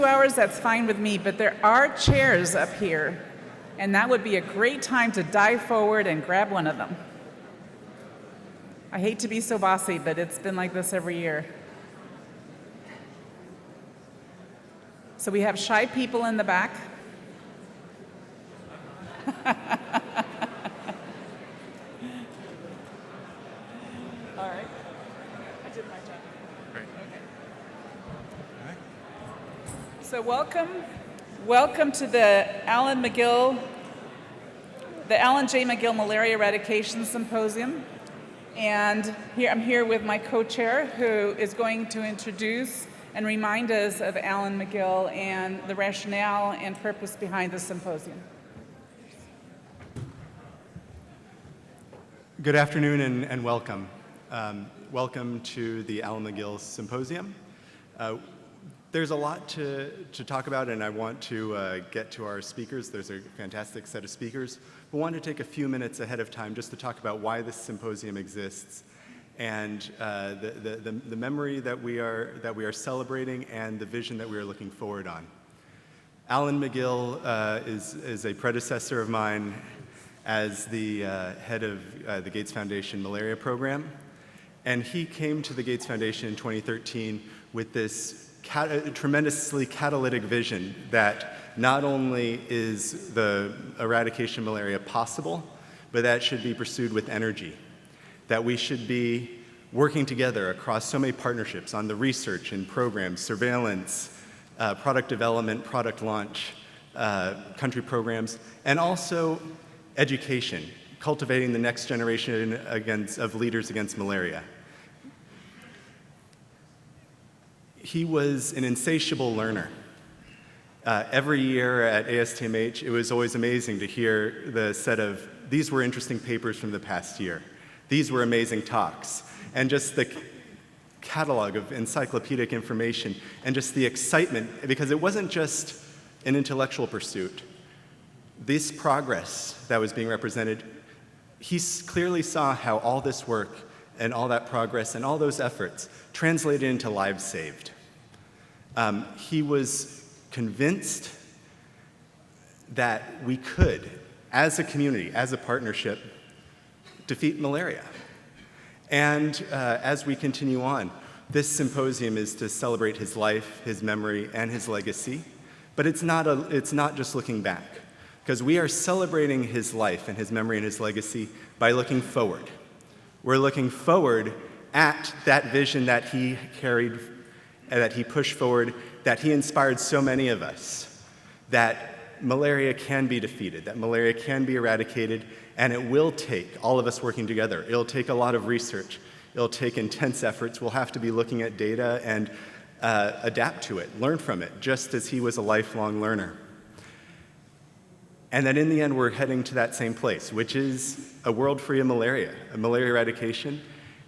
2 hours, that's fine with me, but there are chairs up here, and that would be a great time to dive forward and grab one of them. I hate to be so bossy, but it's been like this every year. So we have shy people in the back. All right. I did my job. Great. Okay. So welcome to the Alan J. Magill Malaria Eradication Symposium. And I'm here with my co-chair, who is going to introduce and remind us of Alan Magill and the rationale and purpose behind the symposium. Good afternoon and welcome. Welcome to the Alan Magill Symposium. There's a lot to talk about, and I want to get to our speakers. There's a fantastic set of speakers. We want to take a few minutes ahead of time just to talk about why this symposium exists and the memory that we are celebrating and the vision that we are looking forward on. Alan Magill is a predecessor of mine as the head of the Gates Foundation Malaria Program, and he came to the Gates Foundation in 2013 with this tremendously catalytic vision that not only is the eradication of malaria possible, but that should be pursued with energy, that we should be working together across so many partnerships on the research and programs, surveillance, product development, product launch, country programs, and also education, cultivating the next generation of leaders against malaria. He was an insatiable learner. Every year at ASTMH, it was always amazing to hear the set of, these were interesting papers from the past year. These were amazing talks. And just the catalog of encyclopedic information and just the excitement, because it wasn't just an intellectual pursuit. This progress that was being represented, he clearly saw how all this work and all that progress and all those efforts translated into lives saved. He was convinced that we could, as a community, as a partnership, defeat malaria. And as we continue on, this symposium is to celebrate his life, his memory, and his legacy. But it's not just looking back, because we are celebrating his life and his memory and his legacy by looking forward. We're looking forward at that vision that he carried, that he pushed forward, that he inspired so many of us, that malaria can be defeated, that malaria can be eradicated, and it will take all of us working together. It'll take a lot of research. It'll take intense efforts. We'll have to be looking at data and adapt to it, learn from it, just as he was a lifelong learner. And that in the end, we're heading to that same place, which is a world free of malaria, a malaria eradication.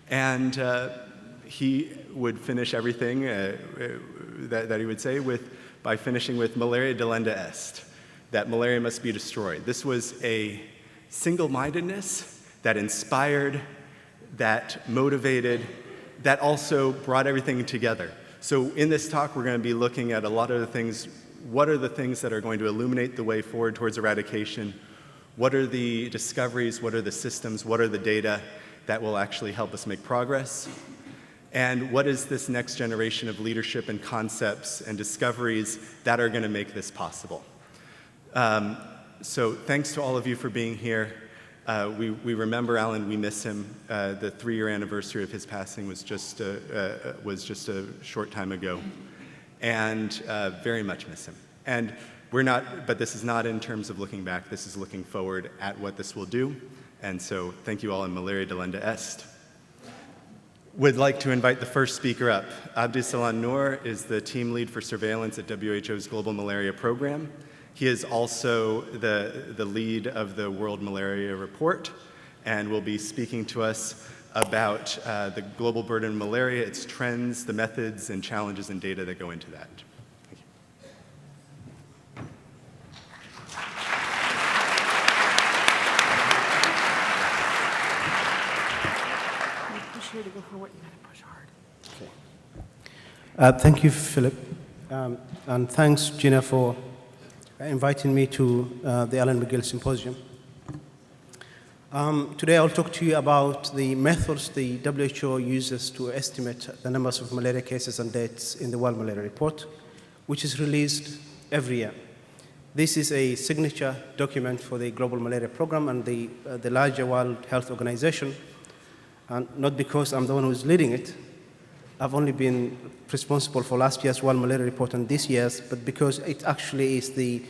And he would finish everything that he would say by finishing with malaria delenda est, that malaria must be destroyed. This was a single-mindedness that inspired, that motivated, that also brought everything together. So in this talk, we're going to be looking at a lot of the things. What are the things that are going to illuminate the way forward towards eradication? What are the discoveries? What are the systems? What are the data that will actually help us make progress? And what is this next generation of leadership and concepts and discoveries that are going to make this possible? So thanks to all of you for being here. We remember Alan, we miss him. The 3-year anniversary of his passing was just a short time ago. And very much miss him. And but this is not in terms of looking back, this is looking forward at what this will do. And so thank you all, and malaria delenda est. Would like to invite the first speaker up. Abdisalan Noor is the team lead for surveillance at WHO's Global Malaria Program. He is also the lead of the World Malaria Report, and will be speaking to us about the global burden of malaria, its trends, the methods and challenges and data that go into that. Thank you. Push here to go for what you gotta push hard. Okay. Thank you, Philip. And thanks, Gina, for inviting me to the Alan Magill Symposium. Today I'll talk to you about the methods the WHO uses to estimate the numbers of malaria cases and deaths in the World Malaria Report, which is released every year. This is a signature document for the Global Malaria Program and the larger World Health Organization, and not because I'm the one who's leading it. I've only been responsible for last year's World Malaria Report and this year's, but because it actually is the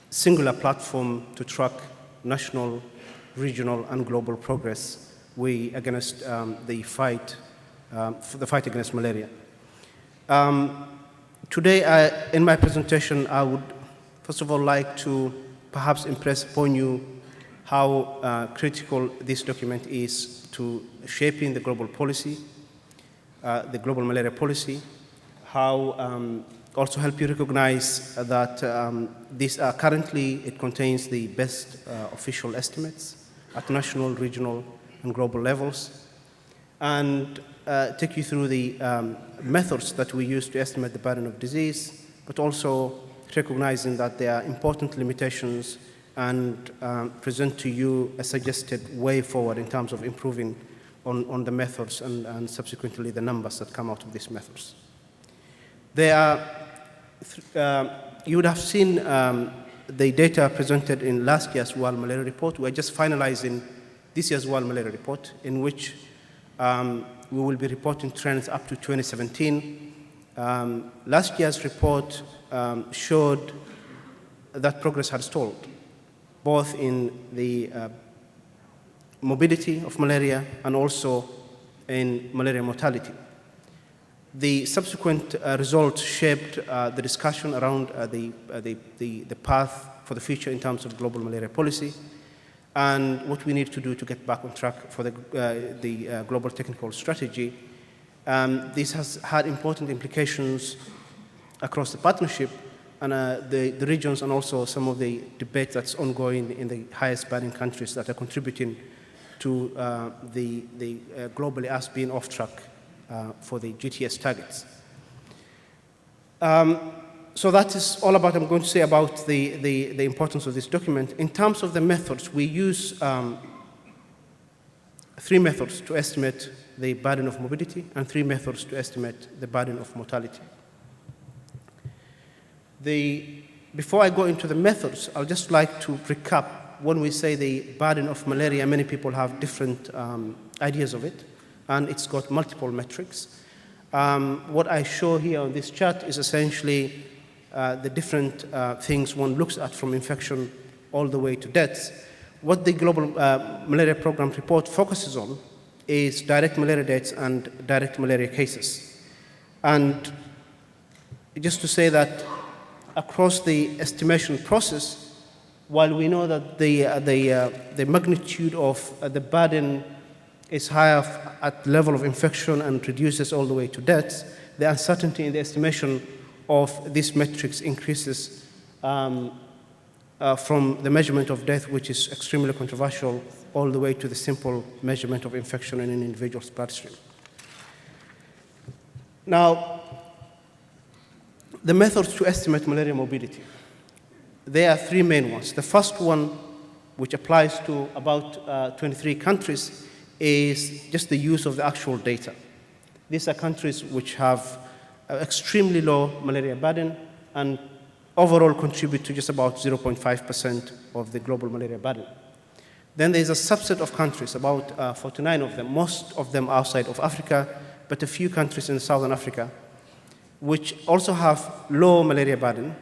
singular platform to track national, regional, and global progress against the fight against malaria. Today, in my presentation, I would first of all like to perhaps impress upon you how critical this document is to shaping the global policy, the global malaria policy, how also help you recognize that currently it contains the best official estimates at national, regional, and global levels, and take you through the methods that we use to estimate the burden of disease, but also recognizing that there are important limitations and present to you a suggested way forward in terms of improving on the methods and subsequently the numbers that come out of these methods. There are, you would have seen the data presented in last year's World Malaria Report. We're just finalizing this year's World Malaria Report, in which we will be reporting trends up to 2017. Last year's report showed that progress had stalled, both in the morbidity of malaria and also in malaria mortality. The subsequent results shaped the discussion around the path for the future in terms of global malaria policy and what we need to do to get back on track for the global technical strategy. This has had important implications across the partnership and the regions, and also some of the debate that's ongoing in the highest burning countries that are contributing to the globally us being off track for the GTS targets. So that is all about I'm going to say about the importance of this document. In terms of the methods, we use 3 methods to estimate the burden of morbidity and 3 methods to estimate the burden of mortality. Before I go into the methods, I'd just like to recap. When we say the burden of malaria, many people have different ideas of it, and it's got multiple metrics. What I show here on this chart is essentially the different things one looks at, from infection all the way to deaths. What the Global Malaria Program report focuses on is direct malaria deaths and direct malaria cases. And just to say that across the estimation process, while we know that the magnitude of the burden is higher at level of infection and reduces all the way to deaths, the uncertainty in the estimation of these metrics increases from the measurement of death, which is extremely controversial, all the way to the simple measurement of infection in an individual's bloodstream. Now, the methods to estimate malaria morbidity. There are 3 main ones. The first one, which applies to about 23 countries, is just the use of the actual data. These are countries which have extremely low malaria burden and overall contribute to just about 0.5% of the global malaria burden. Then there's a subset of countries, about 49 of them, most of them outside of Africa, but a few countries in Southern Africa, which also have low malaria burden,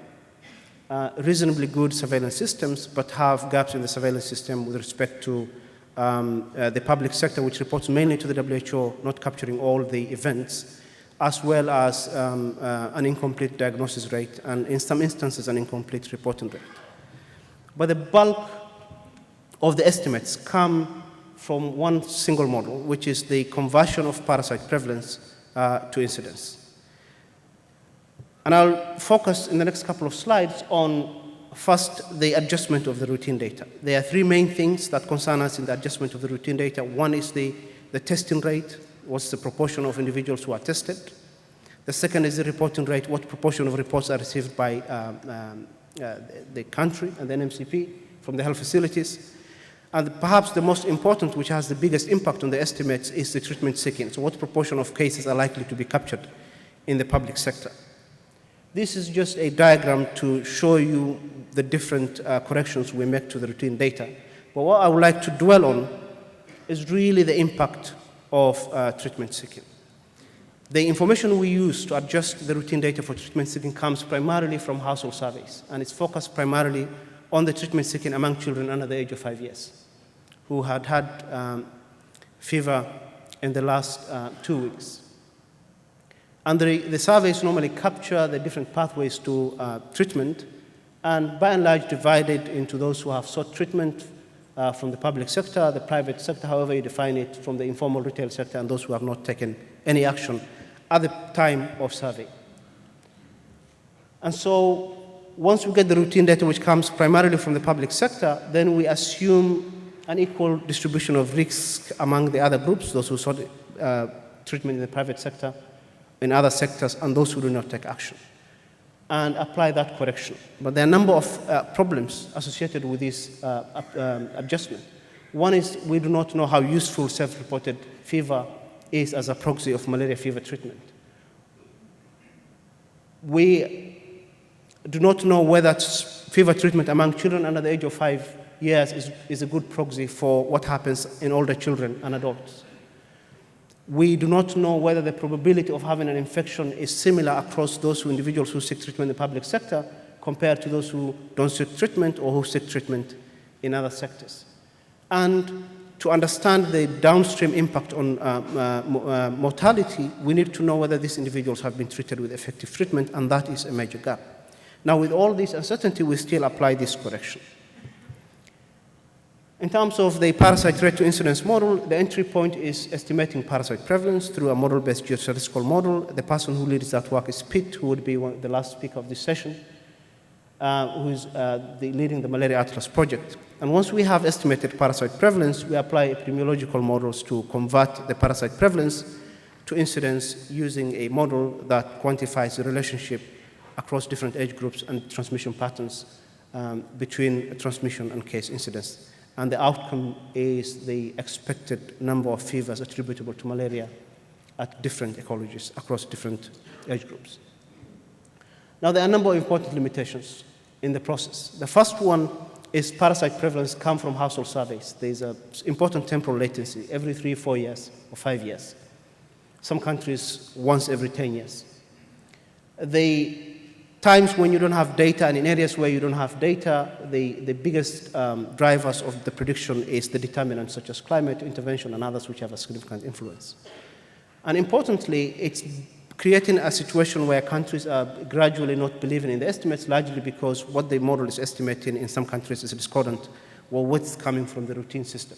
reasonably good surveillance systems, but have gaps in the surveillance system with respect to the public sector, which reports mainly to the WHO, not capturing all the events, as well as an incomplete diagnosis rate, and in some instances, an incomplete reporting rate. But the bulk of the estimates come from one single model, which is the conversion of parasite prevalence to incidence. And I'll focus in the next couple of slides on, first, the adjustment of the routine data. There are 3 main things that concern us in the adjustment of the routine data. One is the testing rate. What's the proportion of individuals who are tested? The second is the reporting rate, what proportion of reports are received by the country and the NMCP from the health facilities. And perhaps the most important, which has the biggest impact on the estimates, is the treatment seeking. So what proportion of cases are likely to be captured in the public sector? This is just a diagram to show you the different corrections we make to the routine data. But what I would like to dwell on is really the impact of treatment seeking. The information we use to adjust the routine data for treatment seeking comes primarily from household surveys, and it's focused primarily on the treatment seeking among children under the age of 5 years who had fever in the last 2 weeks. And the surveys normally capture the different pathways to treatment, and by and large divided into those who have sought treatment from the public sector, the private sector, however you define it, from the informal retail sector, and those who have not taken any action at the time of survey. And so once we get the routine data, which comes primarily from the public sector, then we assume an equal distribution of risk among the other groups, those who sought treatment in the private sector, in other sectors, and those who do not take action, and apply that correction. But there are a number of problems associated with this adjustment. One is we do not know how useful self-reported fever is as a proxy of malaria fever treatment. We do not know whether fever treatment among children under the age of 5 years is a good proxy for what happens in older children and adults. We do not know whether the probability of having an infection is similar across those individuals who seek treatment in the public sector compared to those who don't seek treatment or who seek treatment in other sectors. And to understand the downstream impact on mortality, we need to know whether these individuals have been treated with effective treatment, and that is a major gap. Now, with all this uncertainty, we still apply this correction. In terms of the parasite rate to incidence model, the entry point is estimating parasite prevalence through a model-based geostatistical model. The person who leads that work is Pitt, who would be the last speaker of this session, who's leading the Malaria Atlas project. And once we have estimated parasite prevalence, we apply epidemiological models to convert the parasite prevalence to incidence using a model that quantifies the relationship across different age groups and transmission patterns between transmission and case incidence. And the outcome is the expected number of fevers attributable to malaria at different ecologies across different age groups. Now, there are a number of important limitations in the process. The first one is parasite prevalence come from household surveys. There's an important temporal latency every 3, 4 years or 5 years. Some countries once every 10 years. The times when you don't have data, and in areas where you don't have data, the biggest drivers of the prediction is the determinants such as climate intervention and others which have a significant influence. And importantly, it's creating a situation where countries are gradually not believing in the estimates, largely because what the model is estimating in some countries is discordant with what's coming from the routine system.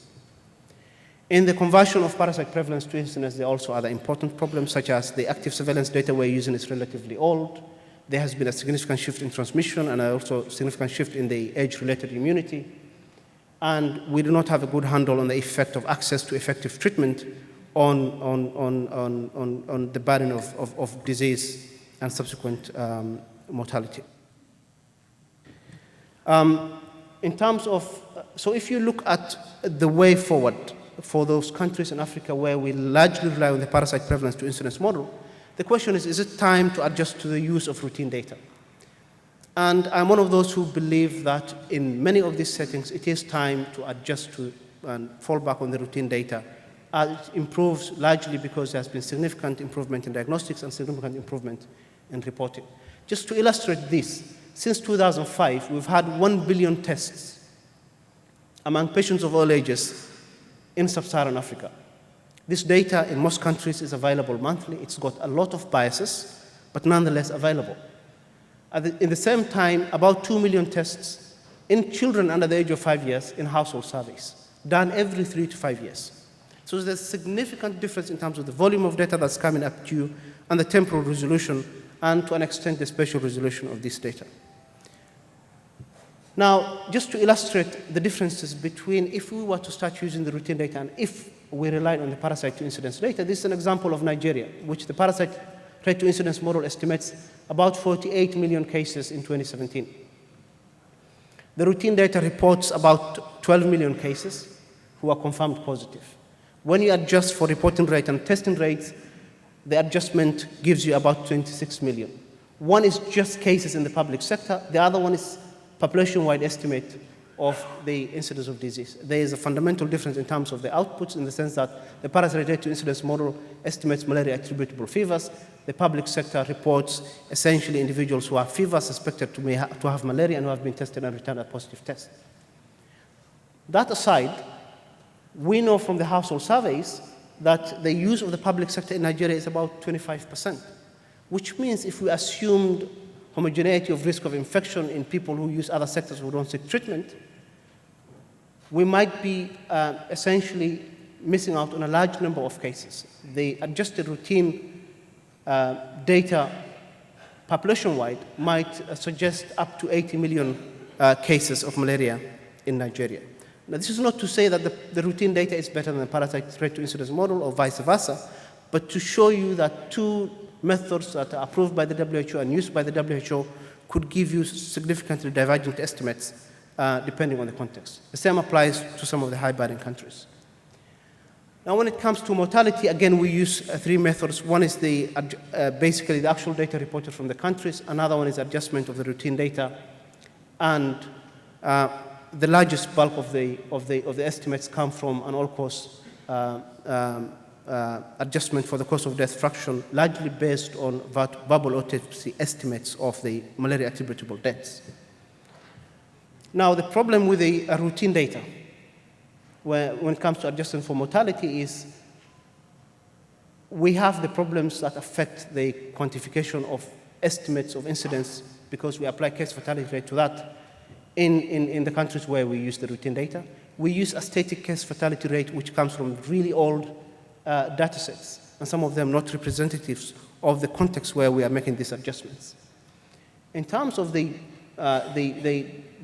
In the conversion of parasite prevalence to incidence, there are also other important problems, such as the active surveillance data we're using is relatively old. There has been a significant shift in transmission and also a significant shift in the age-related immunity. And we do not have a good handle on the effect of access to effective treatment on the burden of disease and subsequent mortality. In terms of, so if you look at the way forward for those countries in Africa where we largely rely on the parasite prevalence to incidence model, the question is it time to adjust to the use of routine data? And I'm one of those who believe that in many of these settings, it is time to adjust to and fall back on the routine data. It improves largely because there has been significant improvement in diagnostics and significant improvement in reporting. Just to illustrate this, since 2005, we've had 1 billion tests among patients of all ages in sub-Saharan Africa. This data in most countries is available monthly. It's got a lot of biases, but nonetheless available. In the same time, about 2 million tests in children under the age of 5 years in household surveys, done every 3 to 5 years. So there's a significant difference in terms of the volume of data that's coming up to you and the temporal resolution, and to an extent, the spatial resolution of this data. Now, just to illustrate the differences between if we were to start using the routine data and if we relied on the parasite to incidence data, this is an example of Nigeria, which the parasite rate to incidence model estimates about 48 million cases in 2017. The routine data reports about 12 million cases who are confirmed positive. When you adjust for reporting rate and testing rates, the adjustment gives you about 26 million. One is just cases in the public sector. The other one is population-wide estimate of the incidence of disease. There is a fundamental difference in terms of the outputs in the sense that the parasite rate to incidence model estimates malaria attributable fevers. The public sector reports essentially individuals who have fever suspected to have malaria and who have been tested and returned a positive test. That aside, we know from the household surveys that the use of the public sector in Nigeria is about 25%, which means if we assumed homogeneity of risk of infection in people who use other sectors who don't seek treatment, we might be essentially missing out on a large number of cases. The adjusted routine data population-wide might suggest up to 80 million cases of malaria in Nigeria. Now, this is not to say that the routine data is better than the parasite rate to incidence model or vice versa, but to show you that two methods that are approved by the WHO and used by the WHO could give you significantly divergent estimates depending on the context. The same applies to some of the high-burden countries. Now, when it comes to mortality, again, we use three methods. One is basically the actual data reported from the countries. Another one is adjustment of the routine data. And the largest bulk of the estimates come from an all-cause adjustment for the cause of death fraction, largely based on bubble autopsy estimates of the malaria attributable deaths. Now, the problem with the routine data when it comes to adjusting for mortality is we have the problems that affect the quantification of estimates of incidence because we apply case fatality rate to that in the countries where we use the routine data. We use a static case fatality rate which comes from really old data sets, and some of them not representatives of the context where we are making these adjustments. In terms of the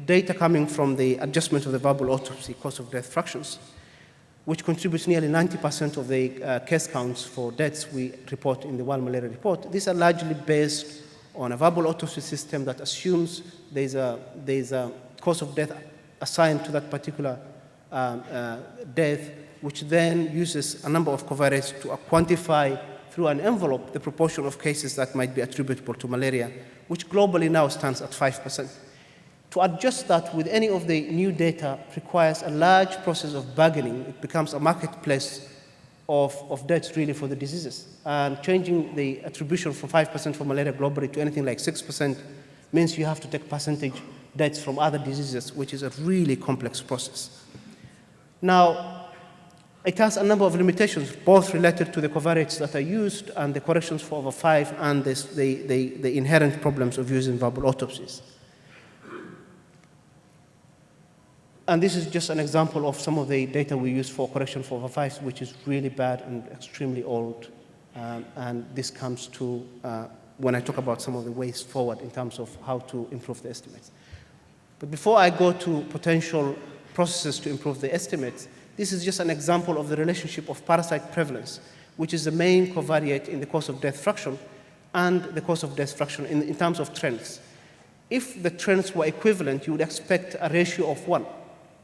data coming from the adjustment of the bubble autopsy cause of death fractions, which contributes nearly 90% of the case counts for deaths we report in the World Malaria Report, these are largely based on a bubble autopsy system that assumes there's a cause of death assigned to that particular death, which then uses a number of covariates to quantify through an envelope the proportion of cases that might be attributable to malaria, which globally now stands at 5%. To adjust that with any of the new data requires a large process of bargaining. It becomes a marketplace of deaths really for the diseases. And changing the attribution from 5% for malaria globally to anything like 6% means you have to take percentage deaths from other diseases, which is a really complex process. Now, it has a number of limitations, both related to the covariates that are used and the corrections for over 5 and the inherent problems of using bubble autopsies. And this is just an example of some of the data we use for correction for over 5, which is really bad and extremely old. And this comes to when I talk about some of the ways forward in terms of how to improve the estimates. But before I go to potential processes to improve the estimates, this is just an example of the relationship of parasite prevalence, which is the main covariate in the cause of death fraction and the cause of death fraction in terms of trends. If the trends were equivalent, you would expect a ratio of 1.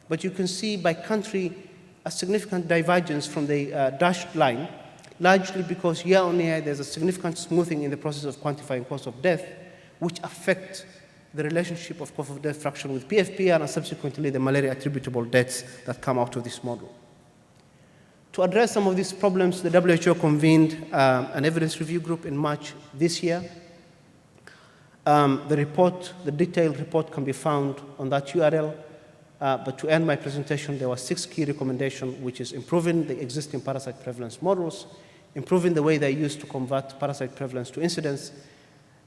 But you can see by country a significant divergence from the dashed line, largely because year on year there's a significant smoothing in the process of quantifying cause of death, which affect the relationship of cause of death fraction with PFPR and subsequently the malaria attributable deaths that come out of this model. To address some of these problems, the WHO convened an evidence review group in March this year. The detailed report can be found on that URL. But to end my presentation, there were 6 key recommendations, which is improving the existing parasite prevalence models, improving the way they're used to convert parasite prevalence to incidence,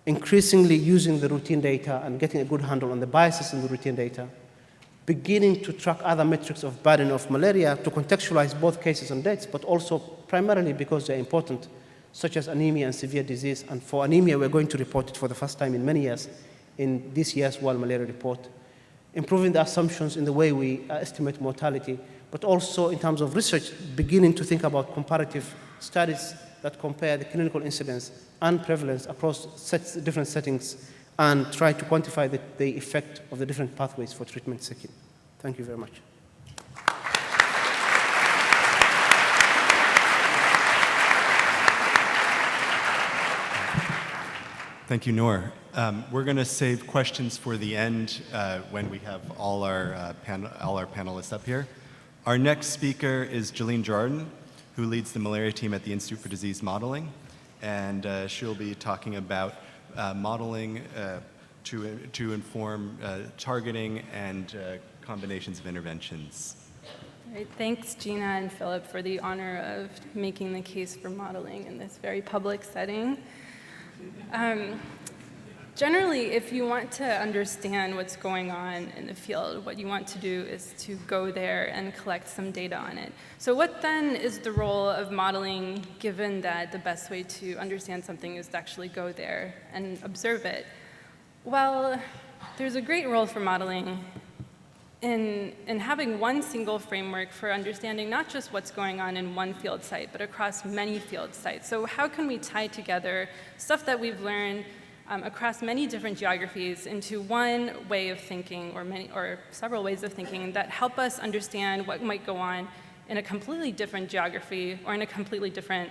increasingly using the routine data and getting a good handle on the biases in the routine data, beginning to track other metrics of burden of malaria to contextualize both cases and deaths, but also primarily because they're important, such as anemia and severe disease. And for anemia, we're going to report it for the first time in many years in this year's World Malaria Report. Improving the assumptions in the way we estimate mortality, but also in terms of research, beginning to think about comparative studies that compare the clinical incidence and prevalence across different settings and try to quantify the effect of the different pathways for treatment seeking. Thank you very much. Thank you, Noor. We're going to save questions for the end when we have all our panelists up here. Our next speaker is Jalene Jordan, who leads the malaria team at the Institute for Disease Modeling, and she'll be talking about modeling to inform targeting and combinations of interventions. Right. Thanks, Gina and Philip, for the honor of making the case for modeling in this very public setting. Generally, if you want to understand what's going on in the field, what you want to do is to go there and collect some data on it. So what then is the role of modeling, given that the best way to understand something is to actually go there and observe it? Well, there's a great role for modeling in having one single framework for understanding not just what's going on in one field site, but across many field sites. So how can we tie together stuff that we've learned across many different geographies into one way of thinking, or several ways of thinking, that help us understand what might go on in a completely different geography or in a completely different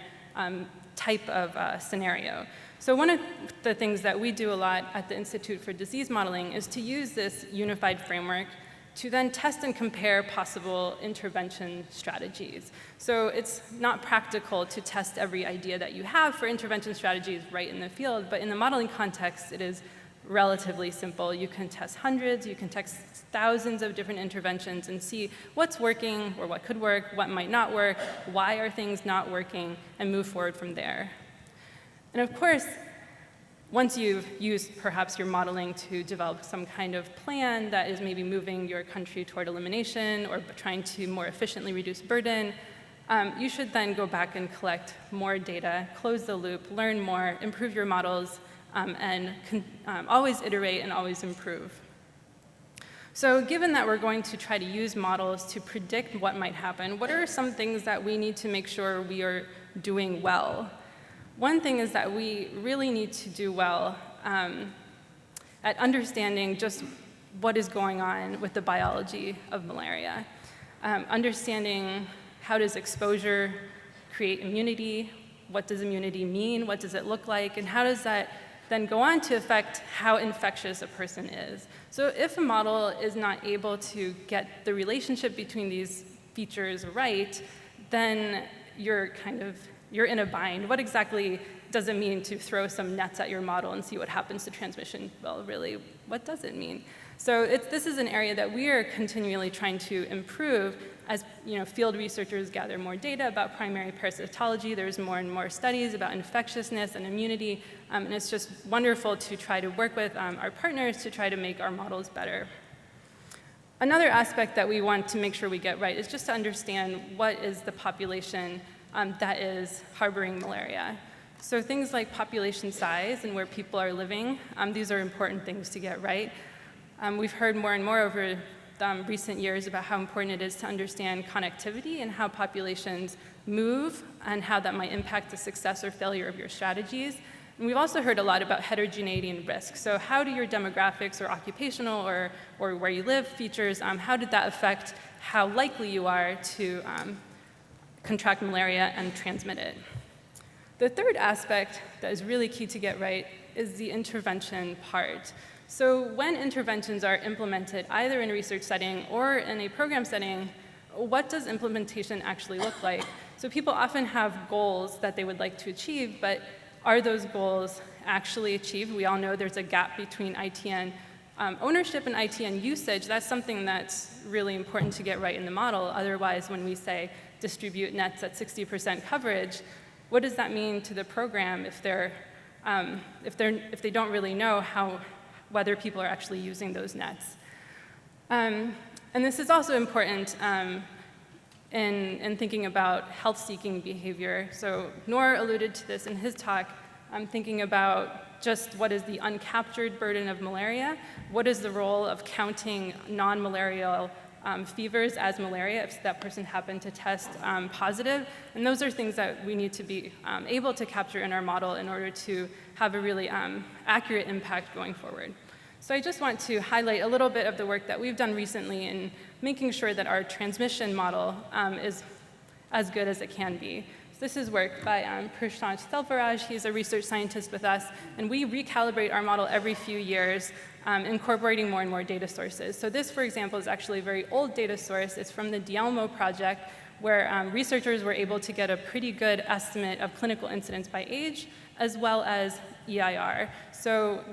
type of scenario. So one of the things that we do a lot at the Institute for Disease Modeling is to use this unified framework to then test and compare possible intervention strategies. So it's not practical to test every idea that you have for intervention strategies right in the field, but in the modeling context, it is relatively simple. You can test hundreds, you can test thousands of different interventions and see what's working or what could work, what might not work, why are things not working, and move forward from there. And of course, once you've used perhaps your modeling to develop some kind of plan that is maybe moving your country toward elimination or trying to more efficiently reduce burden, you should then go back and collect more data, close the loop, learn more, improve your models, and always iterate and always improve. So given that we're going to try to use models to predict what might happen, what are some things that we need to make sure we are doing well? One thing is that we really need to do well at understanding just what is going on with the biology of malaria. Understanding how does exposure create immunity, what does immunity mean, what does it look like, and how does that then go on to affect how infectious a person is. So if a model is not able to get the relationship between these features right, then you're in a bind. What exactly does it mean to throw some nets at your model and see what happens to transmission? Well, really, what does it mean? So this is an area that we are continually trying to improve as field researchers gather more data about primary parasitology. There's more and more studies about infectiousness and immunity, and it's just wonderful to try to work with our partners to try to make our models better. Another aspect that we want to make sure we get right is just to understand what is the population that is harboring malaria. So things like population size and where people are living, these are important things to get right. We've heard more and more over recent years about how important it is to understand connectivity and how populations move and how that might impact the success or failure of your strategies. And we've also heard a lot about heterogeneity and risk. So how do your demographics or occupational or where you live features, how did that affect how likely you are to contract malaria and transmit it? The third aspect that is really key to get right is the intervention part. So when interventions are implemented, either in a research setting or in a program setting, what does implementation actually look like? So people often have goals that they would like to achieve, but are those goals actually achieved? We all know there's a gap between ITN ownership and ITN usage. That's something that's really important to get right in the model. Otherwise, when we say distribute nets at 60% coverage, what does that mean to the program if they don't really know whether people are actually using those nets? And this is also important in thinking about health-seeking behavior. So Noor alluded to this in his talk. I'm thinking about just what is the uncaptured burden of malaria, what is the role of counting non-malarial fevers as malaria if that person happened to test positive. And those are things that we need to be able to capture in our model in order to have a really accurate impact going forward. So I just want to highlight a little bit of the work that we've done recently in making sure that our transmission model is as good as it can be. So this is work by Prashant Selvaraj. He's a research scientist with us, and we recalibrate our model every few years, incorporating more and more data sources. So this, for example, is actually a very old data source. It's from the Dielmo project, where researchers were able to get a pretty good estimate of clinical incidence by age, as well as EIR. So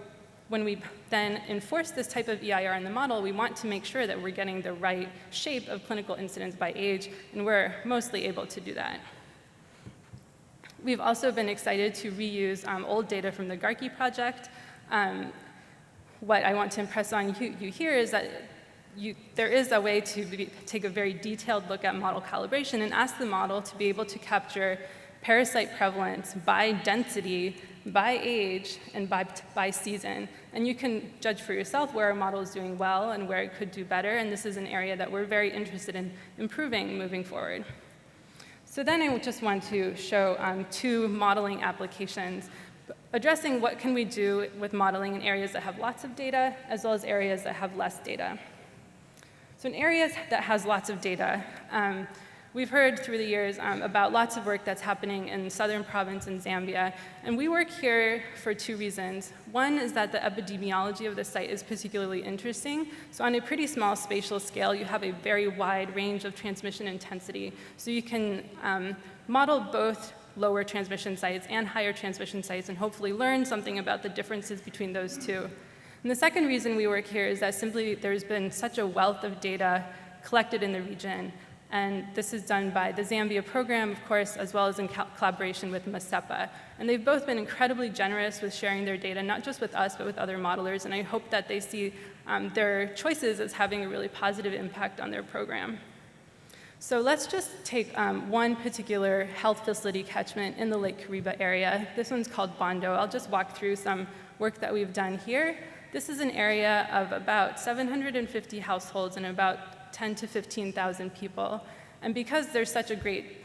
when we then enforce this type of EIR in the model, we want to make sure that we're getting the right shape of clinical incidence by age, and we're mostly able to do that. We've also been excited to reuse old data from the Garkey project. What I want to impress on you here is that there is a way to take a very detailed look at model calibration and ask the model to be able to capture parasite prevalence by density, by age, and by season. And you can judge for yourself where our model is doing well and where it could do better, and this is an area that we're very interested in improving moving forward. So then I just want to show two modeling applications addressing what can we do with modeling in areas that have lots of data as well as areas that have less data. So in areas that has lots of data, we've heard through the years about lots of work that's happening in southern province in Zambia, and we work here for two reasons. One is that the epidemiology of the site is particularly interesting. So on a pretty small spatial scale, you have a very wide range of transmission intensity. So you can model both lower transmission sites and higher transmission sites and hopefully learn something about the differences between those two. And the second reason we work here is that simply there's been such a wealth of data collected in the region. And this is done by the Zambia program, of course, as well as in collaboration with MASEPA. And they've both been incredibly generous with sharing their data, not just with us, but with other modelers. And I hope that they see their choices as having a really positive impact on their program. So let's just take one particular health facility catchment in the Lake Kariba area. This one's called Bondo. I'll just walk through some work that we've done here. This is an area of about 750 households and about 10 to 15,000 people. And because there's such a great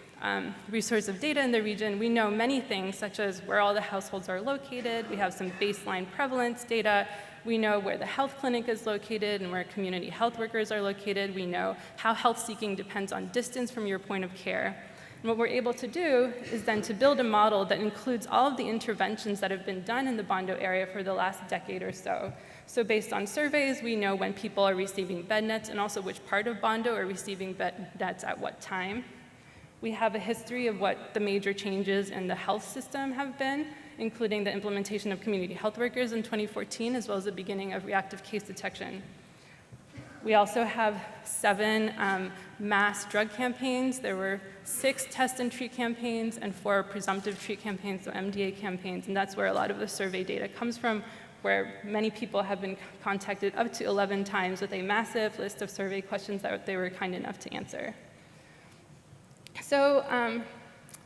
resource of data in the region, we know many things, such as where all the households are located. We have some baseline prevalence data. We know where the health clinic is located and where community health workers are located. We know how health seeking depends on distance from your point of care. And what we're able to do is then to build a model that includes all of the interventions that have been done in the Bondo area for the last decade or so. So based on surveys, we know when people are receiving bed nets and also which part of Bondo are receiving bed nets at what time. We have a history of what the major changes in the health system have been, including the implementation of community health workers in 2014, as well as the beginning of reactive case detection. We also have 7 mass drug campaigns. There were 6 test and treat campaigns and 4 presumptive treat campaigns, so MDA campaigns, and that's where a lot of the survey data comes from, where many people have been contacted up to 11 times with a massive list of survey questions that they were kind enough to answer. So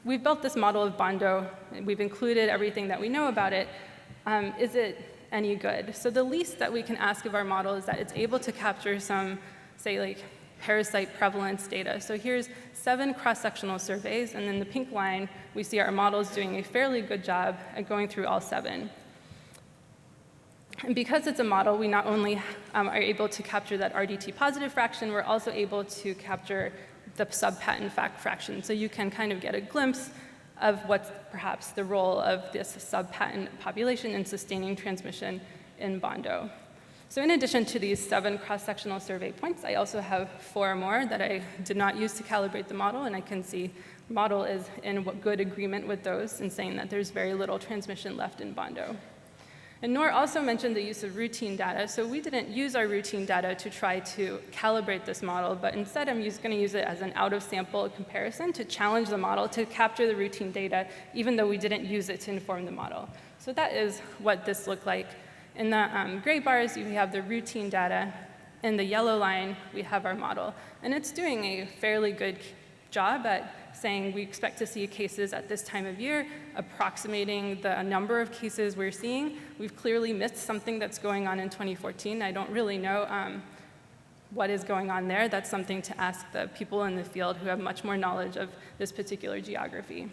we've built this model of Bondo. We've included everything that we know about it. Is it any good? So the least that we can ask of our model is that it's able to capture some, say, like parasite prevalence data. So here's 7 cross-sectional surveys, and in the pink line, we see our model is doing a fairly good job at going through all 7. And because it's a model, we not only are able to capture that RDT positive fraction, we're also able to capture the sub-patent fraction. So you can kind of get a glimpse of what's perhaps the role of this sub-patent population in sustaining transmission in Bondo. So in addition to these 7 cross-sectional survey points, I also have 4 more that I did not use to calibrate the model, and I can see the model is in good agreement with those in saying that there's very little transmission left in Bondo. And Noor also mentioned the use of routine data. So we didn't use our routine data to try to calibrate this model, but instead I'm going to use it as an out-of-sample comparison to challenge the model to capture the routine data, even though we didn't use it to inform the model. So that is what this looked like. In the gray bars, we have the routine data. In the yellow line, we have our model. And it's doing a fairly good job at saying we expect to see cases at this time of year, approximating the number of cases we're seeing. We've clearly missed something that's going on in 2014. I don't really know what is going on there, that's something to ask the people in the field who have much more knowledge of this particular geography.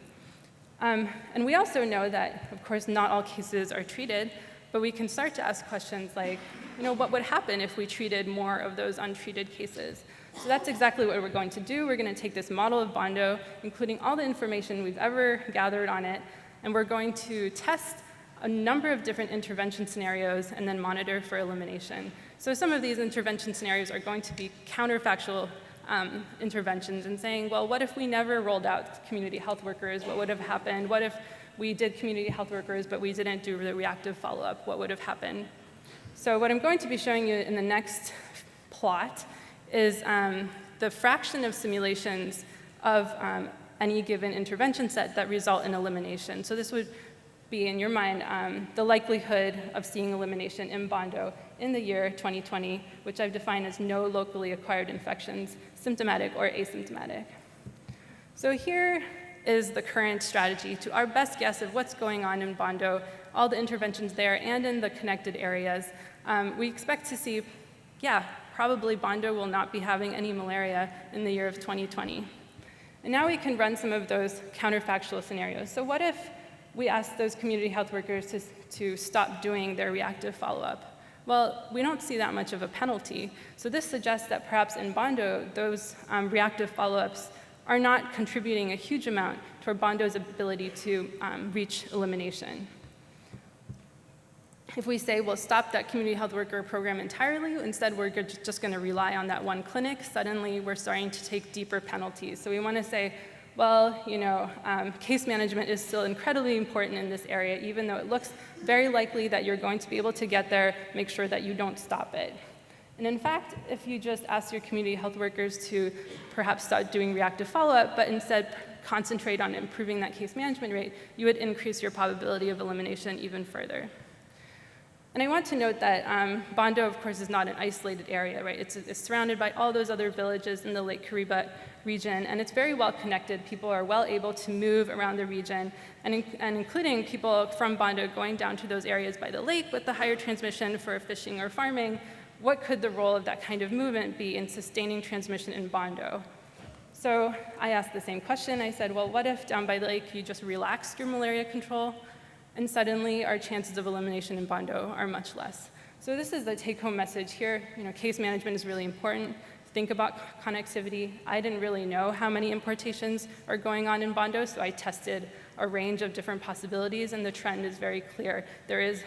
And we also know that, of course, not all cases are treated, but we can start to ask questions like, what would happen if we treated more of those untreated cases? So that's exactly what we're going to do. We're going to take this model of Bondo, including all the information we've ever gathered on it, and we're going to test a number of different intervention scenarios and then monitor for elimination. So some of these intervention scenarios are going to be counterfactual interventions and saying, well, what if we never rolled out community health workers? What would have happened? What if we did community health workers, but we didn't do the reactive follow-up? What would have happened? So what I'm going to be showing you in the next plot is the fraction of simulations of any given intervention set that result in elimination. So this would be, in your mind, the likelihood of seeing elimination in Bondo in the year 2020, which I've defined as no locally acquired infections, symptomatic or asymptomatic. So here is the current strategy to our best guess of what's going on in Bondo, all the interventions there and in the connected areas. We expect to see, probably Bondo will not be having any malaria in the year of 2020. And now we can run some of those counterfactual scenarios. So what if we ask those community health workers to stop doing their reactive follow-up? Well, we don't see that much of a penalty. So this suggests that perhaps in Bondo, those reactive follow-ups are not contributing a huge amount toward Bondo's ability to reach elimination. If we say we'll stop that community health worker program entirely, instead we're just going to rely on that one clinic, suddenly we're starting to take deeper penalties. So we want to say, well, case management is still incredibly important in this area, even though it looks very likely that you're going to be able to get there, make sure that you don't stop it. And in fact, if you just ask your community health workers to perhaps start doing reactive follow-up, but instead concentrate on improving that case management rate, you would increase your probability of elimination even further. And I want to note that Bondo, of course, is not an isolated area, right? It's surrounded by all those other villages in the Lake Kariba region, and it's very well connected. People are well able to move around the region, and including people from Bondo going down to those areas by the lake with the higher transmission for fishing or farming. What could the role of that kind of movement be in sustaining transmission in Bondo? So I asked the same question. I said, well, what if down by the lake you just relaxed your malaria control? And suddenly our chances of elimination in Bondo are much less. So this is the take-home message here. Case management is really important. Think about connectivity. I didn't really know how many importations are going on in Bondo, so I tested a range of different possibilities, and the trend is very clear. There is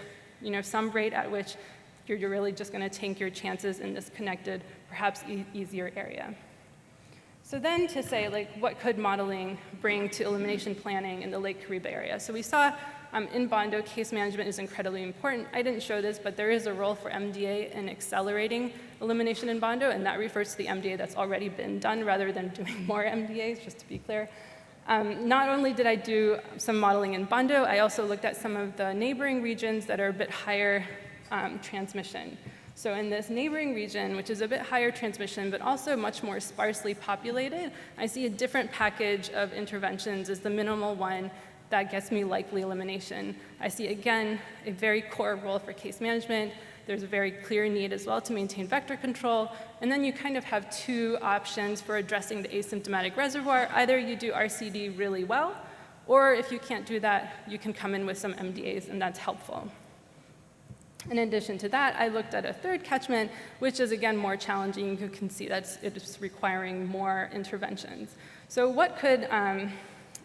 some rate at which you're really just going to tank your chances in this connected, perhaps easier area. So then to say, what could modeling bring to elimination planning in the Lake Kariba area? So we saw in Bondo, case management is incredibly important. I didn't show this, but there is a role for MDA in accelerating elimination in Bondo, and that refers to the MDA that's already been done rather than doing more MDAs, just to be clear. Not only did I do some modeling in Bondo, I also looked at some of the neighboring regions that are a bit higher transmission. So in this neighboring region, which is a bit higher transmission, but also much more sparsely populated, I see a different package of interventions as the minimal one that gets me likely elimination. I see, again, a very core role for case management. There's a very clear need as well to maintain vector control. And then you kind of have two options for addressing the asymptomatic reservoir. Either you do RCD really well, or if you can't do that, you can come in with some MDAs, and that's helpful. In addition to that, I looked at a third catchment, which is, again, more challenging. You can see that it's requiring more interventions. So what could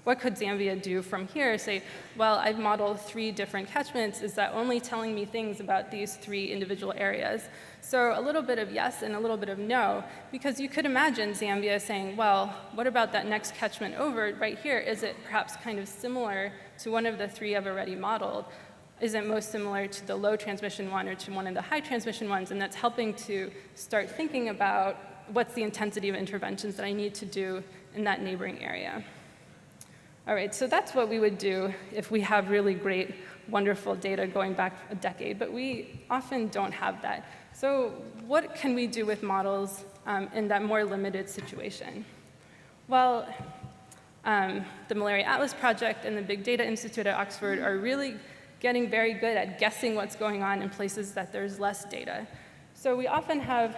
Zambia do from here? Say, well, I've modeled 3 different catchments. Is that only telling me things about these 3 individual areas? So a little bit of yes and a little bit of no, because you could imagine Zambia saying, well, what about that next catchment over right here? Is it perhaps kind of similar to one of the 3 I've already modeled? Is it most similar to the low transmission one or to one of the high transmission ones? And that's helping to start thinking about what's the intensity of interventions that I need to do in that neighboring area. All right, so that's what we would do if we have really great, wonderful data going back a decade, but we often don't have that. So what can we do with models in that more limited situation? Well, the Malaria Atlas Project and the Big Data Institute at Oxford are really getting very good at guessing what's going on in places that there's less data. So we often have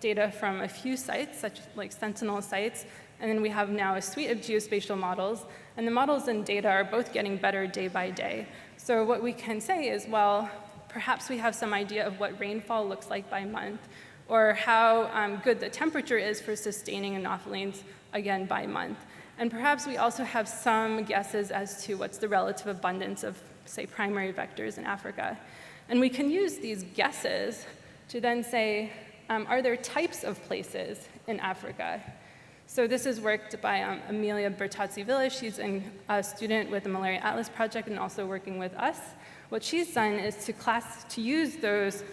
data from a few sites, such like sentinel sites, and then we have now a suite of geospatial models, and the models and data are both getting better day by day. So what we can say is, well, perhaps we have some idea of what rainfall looks like by month, or how good the temperature is for sustaining anophelines, again, by month. And perhaps we also have some guesses as to what's the relative abundance of, say, primary vectors in Africa. And we can use these guesses to then say, are there types of places in Africa? So this is worked by Amelia Bertazzi-Villa. She's a student with the Malaria Atlas Project and also working with us. What she's done is to use those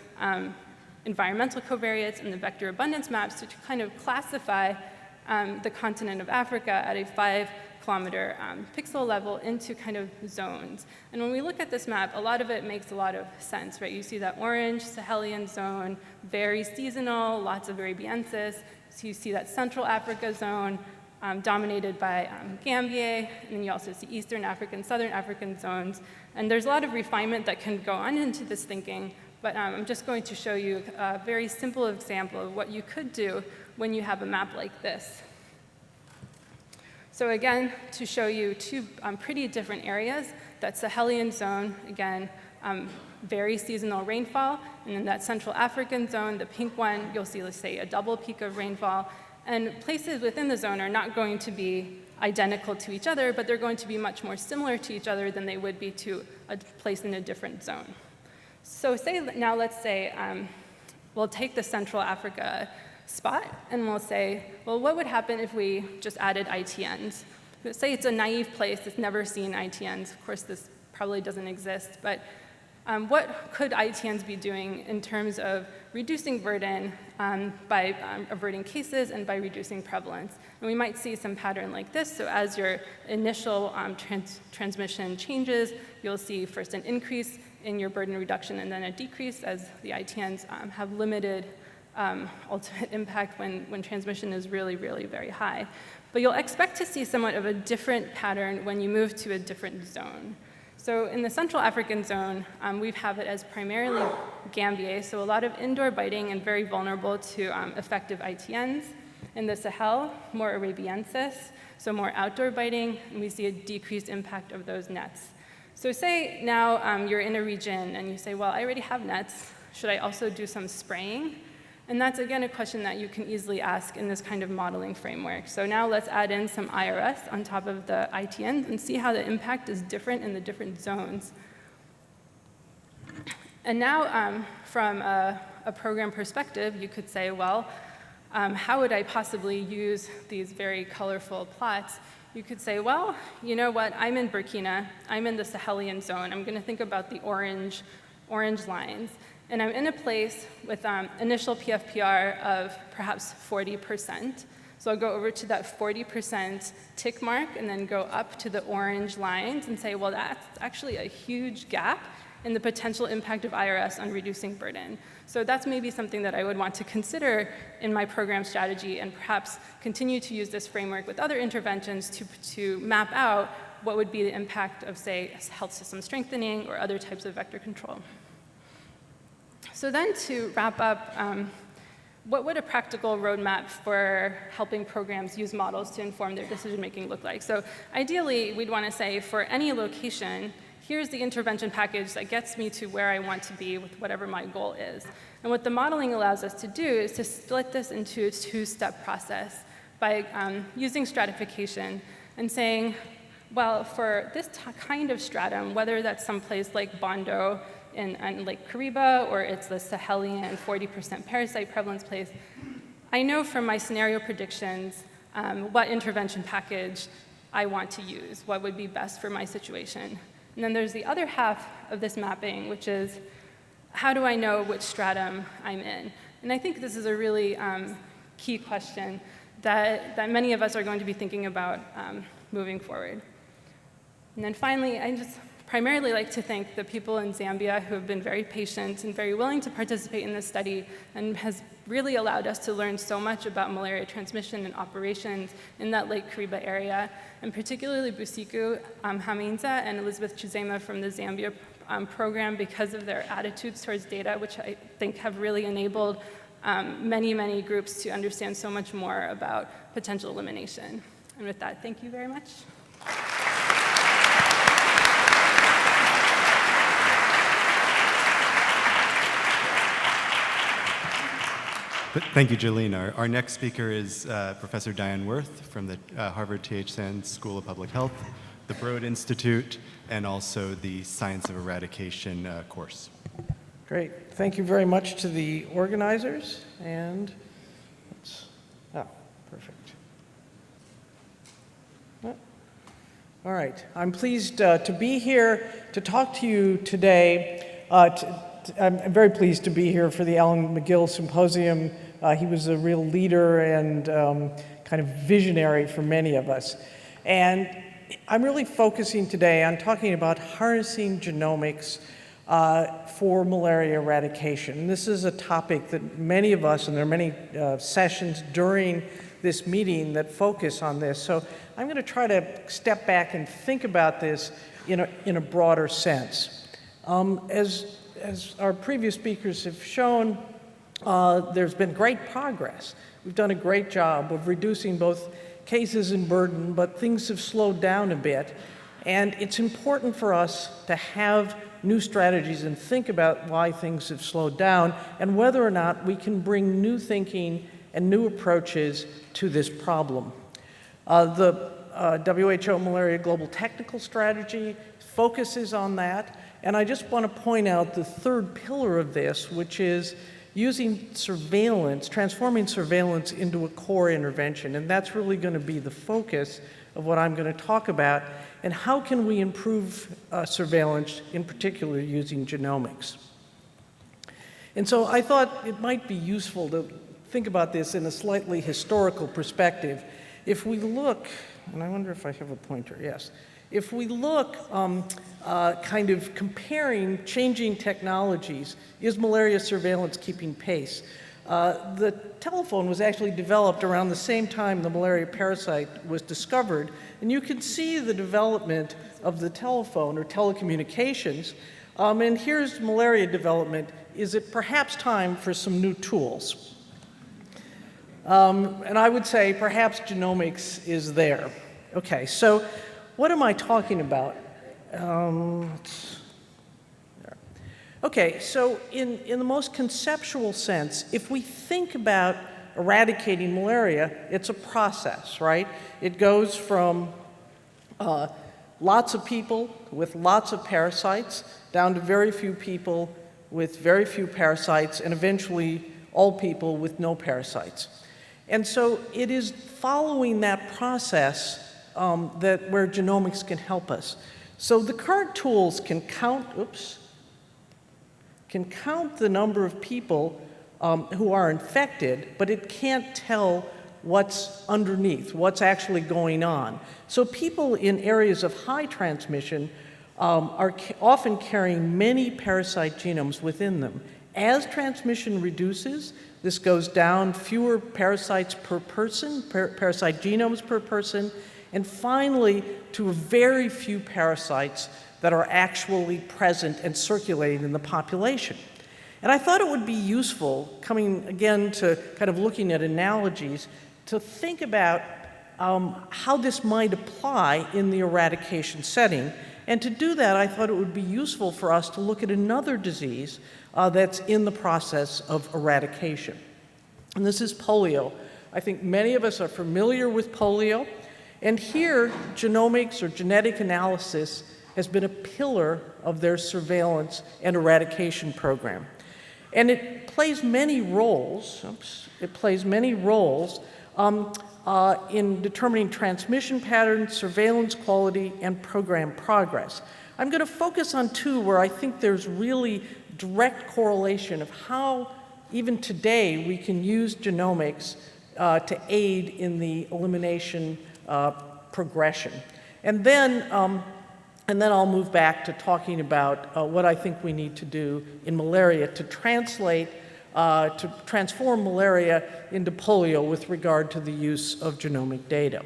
environmental covariates and the vector abundance maps to kind of classify the continent of Africa at a 5-kilometer pixel level into kind of zones. And when we look at this map, a lot of it makes a lot of sense, right? You see that orange Sahelian zone, very seasonal, lots of Arabiensis. So you see that Central Africa zone dominated by Gambia, and then you also see Eastern African, Southern African zones. And there's a lot of refinement that can go on into this thinking, but I'm just going to show you a very simple example of what you could do when you have a map like this. So again, to show you two pretty different areas, that Sahelian zone, again, very seasonal rainfall, and then that Central African zone, the pink one, you'll see, let's say, a double peak of rainfall. And places within the zone are not going to be identical to each other, but they're going to be much more similar to each other than they would be to a place in a different zone. So now let's say we'll take the Central Africa spot, and we'll say, well, what would happen if we just added ITNs? Say it's a naive place that's never seen ITNs. Of course, this probably doesn't exist, but what could ITNs be doing in terms of reducing burden by averting cases and by reducing prevalence? And we might see some pattern like this. So as your initial transmission changes, you'll see first an increase in your burden reduction and then a decrease as the ITNs have limited ultimate impact when transmission is really, really very high. But you'll expect to see somewhat of a different pattern when you move to a different zone. So in the Central African zone, we have it as primarily Gambia, so a lot of indoor biting and very vulnerable to effective ITNs. In the Sahel, more Arabiensis, so more outdoor biting, and we see a decreased impact of those nets. So say now you're in a region and you say, well, I already have nets. Should I also do some spraying? And that's, again, a question that you can easily ask in this kind of modeling framework. So now let's add in some IRS on top of the ITN and see how the impact is different in the different zones. And now, from a program perspective, you could say, well, how would I possibly use these very colorful plots? You could say, well, you know what? I'm in Burkina. I'm in the Sahelian zone. I'm going to think about the orange lines. And I'm in a place with initial PFPR of perhaps 40%. So I'll go over to that 40% tick mark and then go up to the orange lines and say, well, that's actually a huge gap in the potential impact of IRS on reducing burden. So that's maybe something that I would want to consider in my program strategy and perhaps continue to use this framework with other interventions to map out what would be the impact of, say, health system strengthening or other types of vector control. So then to wrap up, what would a practical roadmap for helping programs use models to inform their decision-making look like? So ideally, we'd want to say for any location, here's the intervention package that gets me to where I want to be with whatever my goal is. And what the modeling allows us to do is to split this into a two-step process by using stratification and saying, well, for this kind of stratum, whether that's someplace like Bondo in Lake Kariba, or it's the Sahelian 40% parasite prevalence place, I know from my scenario predictions what intervention package I want to use, what would be best for my situation. And then there's the other half of this mapping, which is how do I know which stratum I'm in? And I think this is a really key question that many of us are going to be thinking about moving forward. And then finally, I just primarily like to thank the people in Zambia who have been very patient and very willing to participate in this study and has really allowed us to learn so much about malaria transmission and operations in that Lake Kariba area, and particularly Busiku Haminza and Elizabeth Chizema from the Zambia program because of their attitudes towards data, which I think have really enabled many, many groups to understand so much more about potential elimination. And with that, thank you very much. Thank you, Jolene. Our next speaker is Professor Diane Wirth from the Harvard T.H. Sands School of Public Health, the Broad Institute, and also the Science of Eradication course. Great. Thank you very much to the organizers. And perfect. All right. I'm pleased to be here to talk to you today. I'm very pleased to be here for the Alan Magill Symposium. He was a real leader and kind of visionary for many of us. And I'm really focusing today on talking about harnessing genomics for malaria eradication. And this is a topic that many of us, and there are many sessions during this meeting that focus on this. So I'm going to try to step back and think about this in a broader sense. As our previous speakers have shown, there's been great progress. We've done a great job of reducing both cases and burden, but things have slowed down a bit. And it's important for us to have new strategies and think about why things have slowed down and whether or not we can bring new thinking and new approaches to this problem. The WHO Malaria Global Technical Strategy focuses on that. And I just want to point out the third pillar of this, which is using surveillance, transforming surveillance into a core intervention. And that's really going to be the focus of what I'm going to talk about. And how can we improve surveillance, in particular using genomics? And so I thought it might be useful to think about this in a slightly historical perspective. If we look, and I wonder if I have a pointer, yes. If we look kind of comparing changing technologies, is malaria surveillance keeping pace? The telephone was actually developed around the same time the malaria parasite was discovered, and you can see the development of the telephone or telecommunications. And here's malaria development. Is it perhaps time for some new tools? And I would say perhaps genomics is there. Okay, so what am I talking about? Okay, so in the most conceptual sense, if we think about eradicating malaria, it's a process, right? It goes from lots of people with lots of parasites down to very few people with very few parasites, and eventually all people with no parasites. And so it is following that process where genomics can help us. So the current tools can count the number of people who are infected, but it can't tell what's underneath, what's actually going on. So people in areas of high transmission are often carrying many parasite genomes within them. As transmission reduces, this goes down, fewer parasites per person, parasite genomes per person, and finally to very few parasites that are actually present and circulating in the population. And I thought it would be useful, coming again to kind of looking at analogies, to think about how this might apply in the eradication setting. And to do that, I thought it would be useful for us to look at another disease that's in the process of eradication. And this is polio. I think many of us are familiar with polio. And here, genomics or genetic analysis has been a pillar of their surveillance and eradication program. And it plays many roles, in determining transmission patterns, surveillance quality, and program progress. I'm going to focus on two where I think there's really direct correlation of how, even today, we can use genomics to aid in the elimination progression. And then I'll move back to talking about what I think we need to do in malaria to transform malaria into polio with regard to the use of genomic data.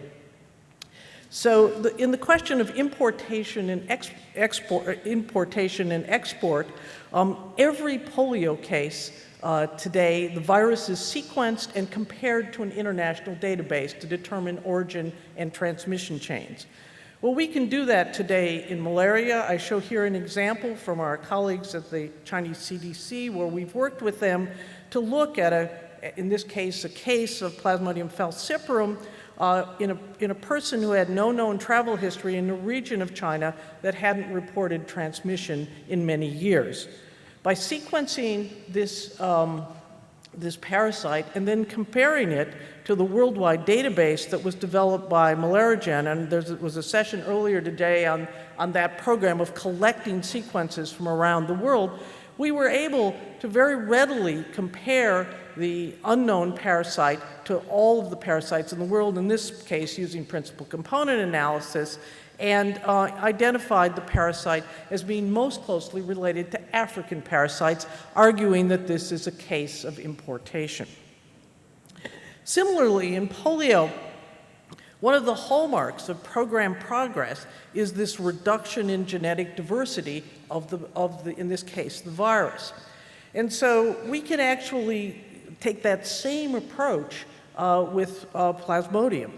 So in the question of importation and export, every polio case today, the virus is sequenced and compared to an international database to determine origin and transmission chains. Well, we can do that today in malaria. I show here an example from our colleagues at the Chinese CDC, where we've worked with them to look at, in this case, a case of Plasmodium falciparum in a person who had no known travel history in a region of China that hadn't reported transmission in many years. By sequencing this, this parasite and then comparing it to the worldwide database that was developed by Malaria, and there was a session earlier today on that program of collecting sequences from around the world, we were able to very readily compare the unknown parasite to all of the parasites in the world, in this case using principal component analysis, and identified the parasite as being most closely related to African parasites, arguing that this is a case of importation. Similarly, in polio, one of the hallmarks of program progress is this reduction in genetic diversity of the, in this case, the virus. And so we can actually take that same approach with Plasmodium.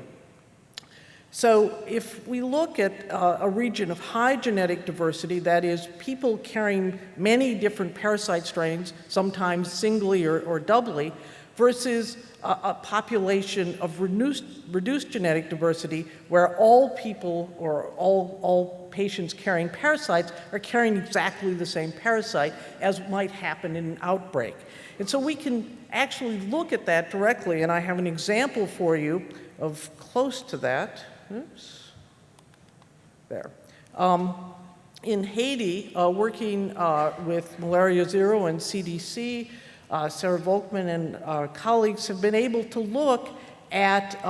So if we look at a region of high genetic diversity, that is, people carrying many different parasite strains, sometimes singly or doubly, versus a population of reduced genetic diversity, where all people or all patients carrying parasites are carrying exactly the same parasite as might happen in an outbreak. And so we can actually look at that directly, and I have an example for you of close to that. Oops. There. In Haiti, working with Malaria Zero and CDC, Sarah Volkman and our colleagues have been able to look at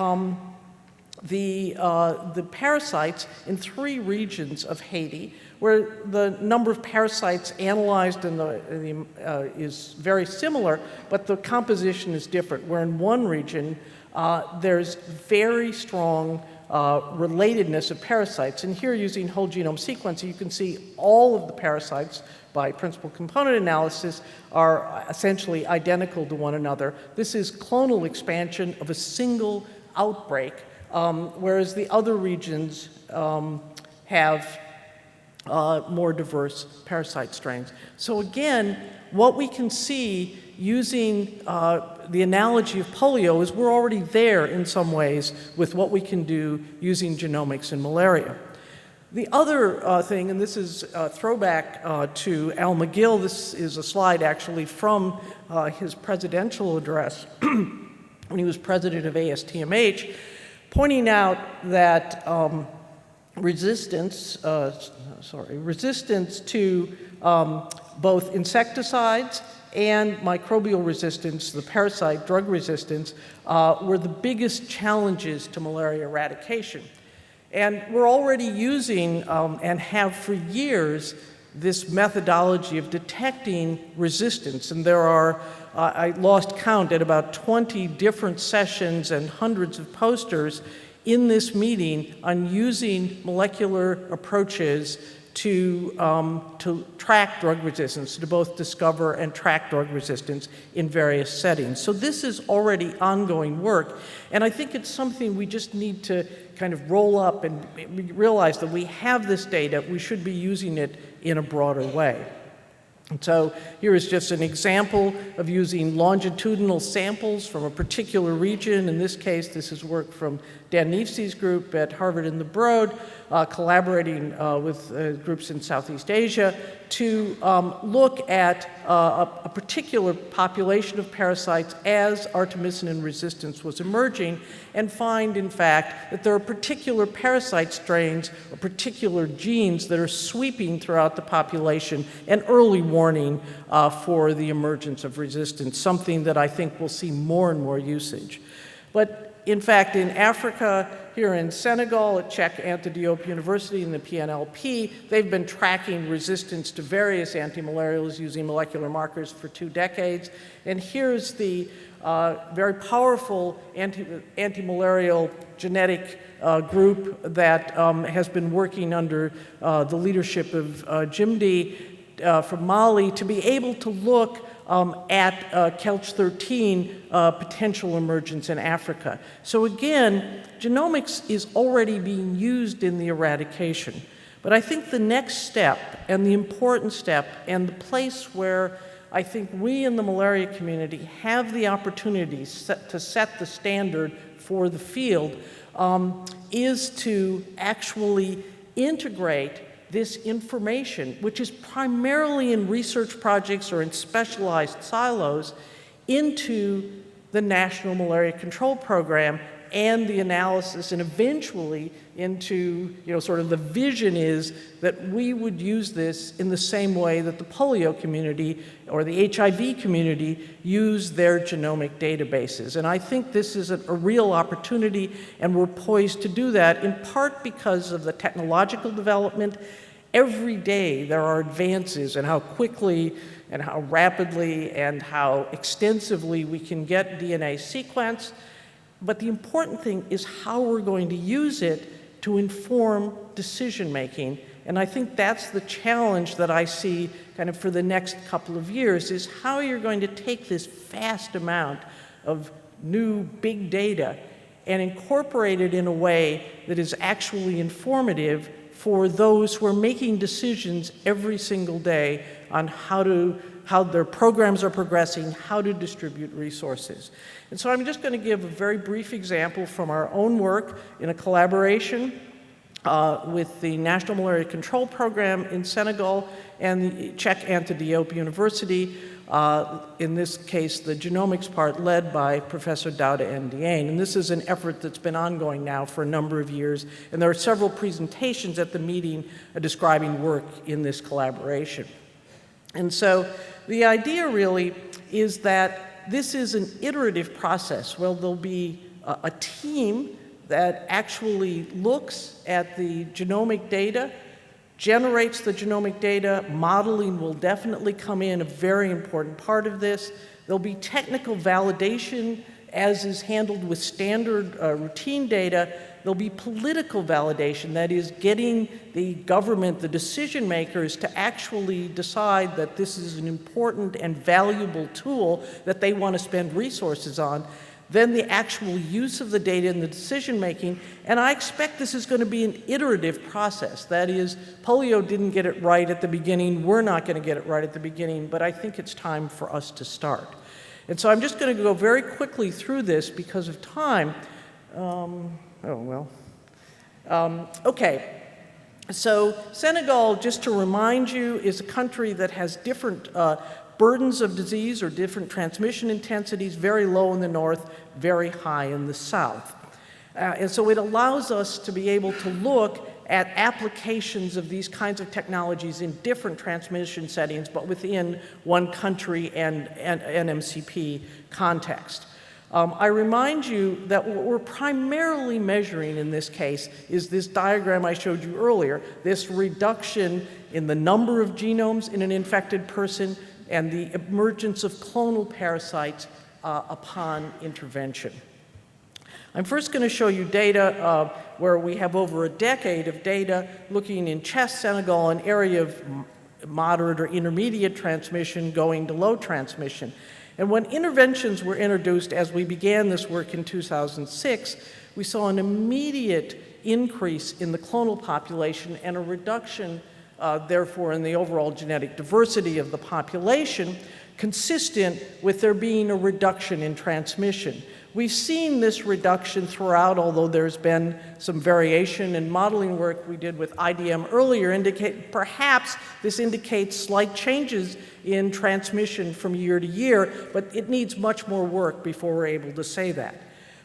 the parasites in 3 regions of Haiti, where the number of parasites analyzed is very similar, but the composition is different. Where in one region, there's very strong relatedness of parasites. And here, using whole genome sequencing, you can see all of the parasites by principal component analysis are essentially identical to one another. This is clonal expansion of a single outbreak, whereas the other regions have more diverse parasite strains. So again, what we can see using the analogy of polio is we're already there in some ways with what we can do using genomics in malaria. The other thing, and this is a throwback to Al Magill, this is a slide actually from his presidential address when he was president of ASTMH, pointing out that resistance to both insecticides and microbial resistance, the parasite drug resistance, were the biggest challenges to malaria eradication. And we're already using, and have for years, this methodology of detecting resistance. And there are, I lost count, at about 20 different sessions and hundreds of posters in this meeting on using molecular approaches to track drug resistance, to both discover and track drug resistance in various settings. So this is already ongoing work, and I think it's something we just need to kind of roll up and realize that we have this data, we should be using it in a broader way. And so here is just an example of using longitudinal samples from a particular region. In this case, this is work from Dan Neefsey's group at Harvard and the Broad, collaborating with groups in Southeast Asia to look at a particular population of parasites as artemisinin resistance was emerging, and find, in fact, that there are particular parasite strains or particular genes that are sweeping throughout the population, an early warning for the emergence of resistance, something that I think we'll see more and more usage. But in fact, in Africa, here in Senegal, at Cheikh Anta Diop University in the PNLP, they've been tracking resistance to various antimalarials using molecular markers for 2 decades. And here's the very powerful antimalarial genetic group that has been working under the leadership of Jimdi from Mali to be able to look at Kelch 13 potential emergence in Africa. So again, genomics is already being used in the eradication. But I think the next step, and the important step, and the place where I think we in the malaria community have the opportunity to set the standard for the field, is to actually integrate this information, which is primarily in research projects or in specialized silos, into the National Malaria Control Program and the analysis, and eventually into, sort of the vision is that we would use this in the same way that the polio community or the HIV community use their genomic databases. And I think this is a real opportunity, and we're poised to do that, in part because of the technological development. Every day there are advances in how quickly and how rapidly and how extensively we can get DNA sequenced. But the important thing is how we're going to use it to inform decision making. And I think that's the challenge that I see kind of for the next couple of years, is how you're going to take this vast amount of new big data and incorporate it in a way that is actually informative for those who are making decisions every single day on how their programs are progressing, how to distribute resources. And so I'm just going to give a very brief example from our own work in a collaboration with the National Malaria Control Program in Senegal and the Czech Antidiop University, in this case, the genomics part led by Professor Douda Ndiaye. And this is an effort that's been ongoing now for a number of years, and there are several presentations at the meeting describing work in this collaboration. And so the idea really is that this is an iterative process. Well, there'll be a team that actually looks at the genomic data, generates the genomic data. Modeling will definitely come in, a very important part of this. There'll be technical validation, as is handled with standard routine data. There'll be political validation, that is getting the government, the decision makers, to actually decide that this is an important and valuable tool that they want to spend resources on. Then the actual use of the data in the decision making, and I expect this is going to be an iterative process. That is, polio didn't get it right at the beginning, we're not going to get it right at the beginning, but I think it's time for us to start. And so I'm just going to go very quickly through this because of time. Okay. So Senegal, just to remind you, is a country that has different burdens of disease or different transmission intensities, very low in the north, very high in the south. And so it allows us to be able to look at applications of these kinds of technologies in different transmission settings, but within one country and NMCP context. I remind you that what we're primarily measuring in this case is this diagram I showed you earlier, this reduction in the number of genomes in an infected person and the emergence of clonal parasites upon intervention. I'm first going to show you data where we have over a decade of data looking in Chess, Senegal, an area of moderate or intermediate transmission going to low transmission. And when interventions were introduced as we began this work in 2006, we saw an immediate increase in the clonal population and a reduction, therefore, in the overall genetic diversity of the population, consistent with there being a reduction in transmission. We've seen this reduction throughout, although there's been some variation, and modeling work we did with IDM earlier indicate perhaps this indicates slight changes in transmission from year to year, but it needs much more work before we're able to say that.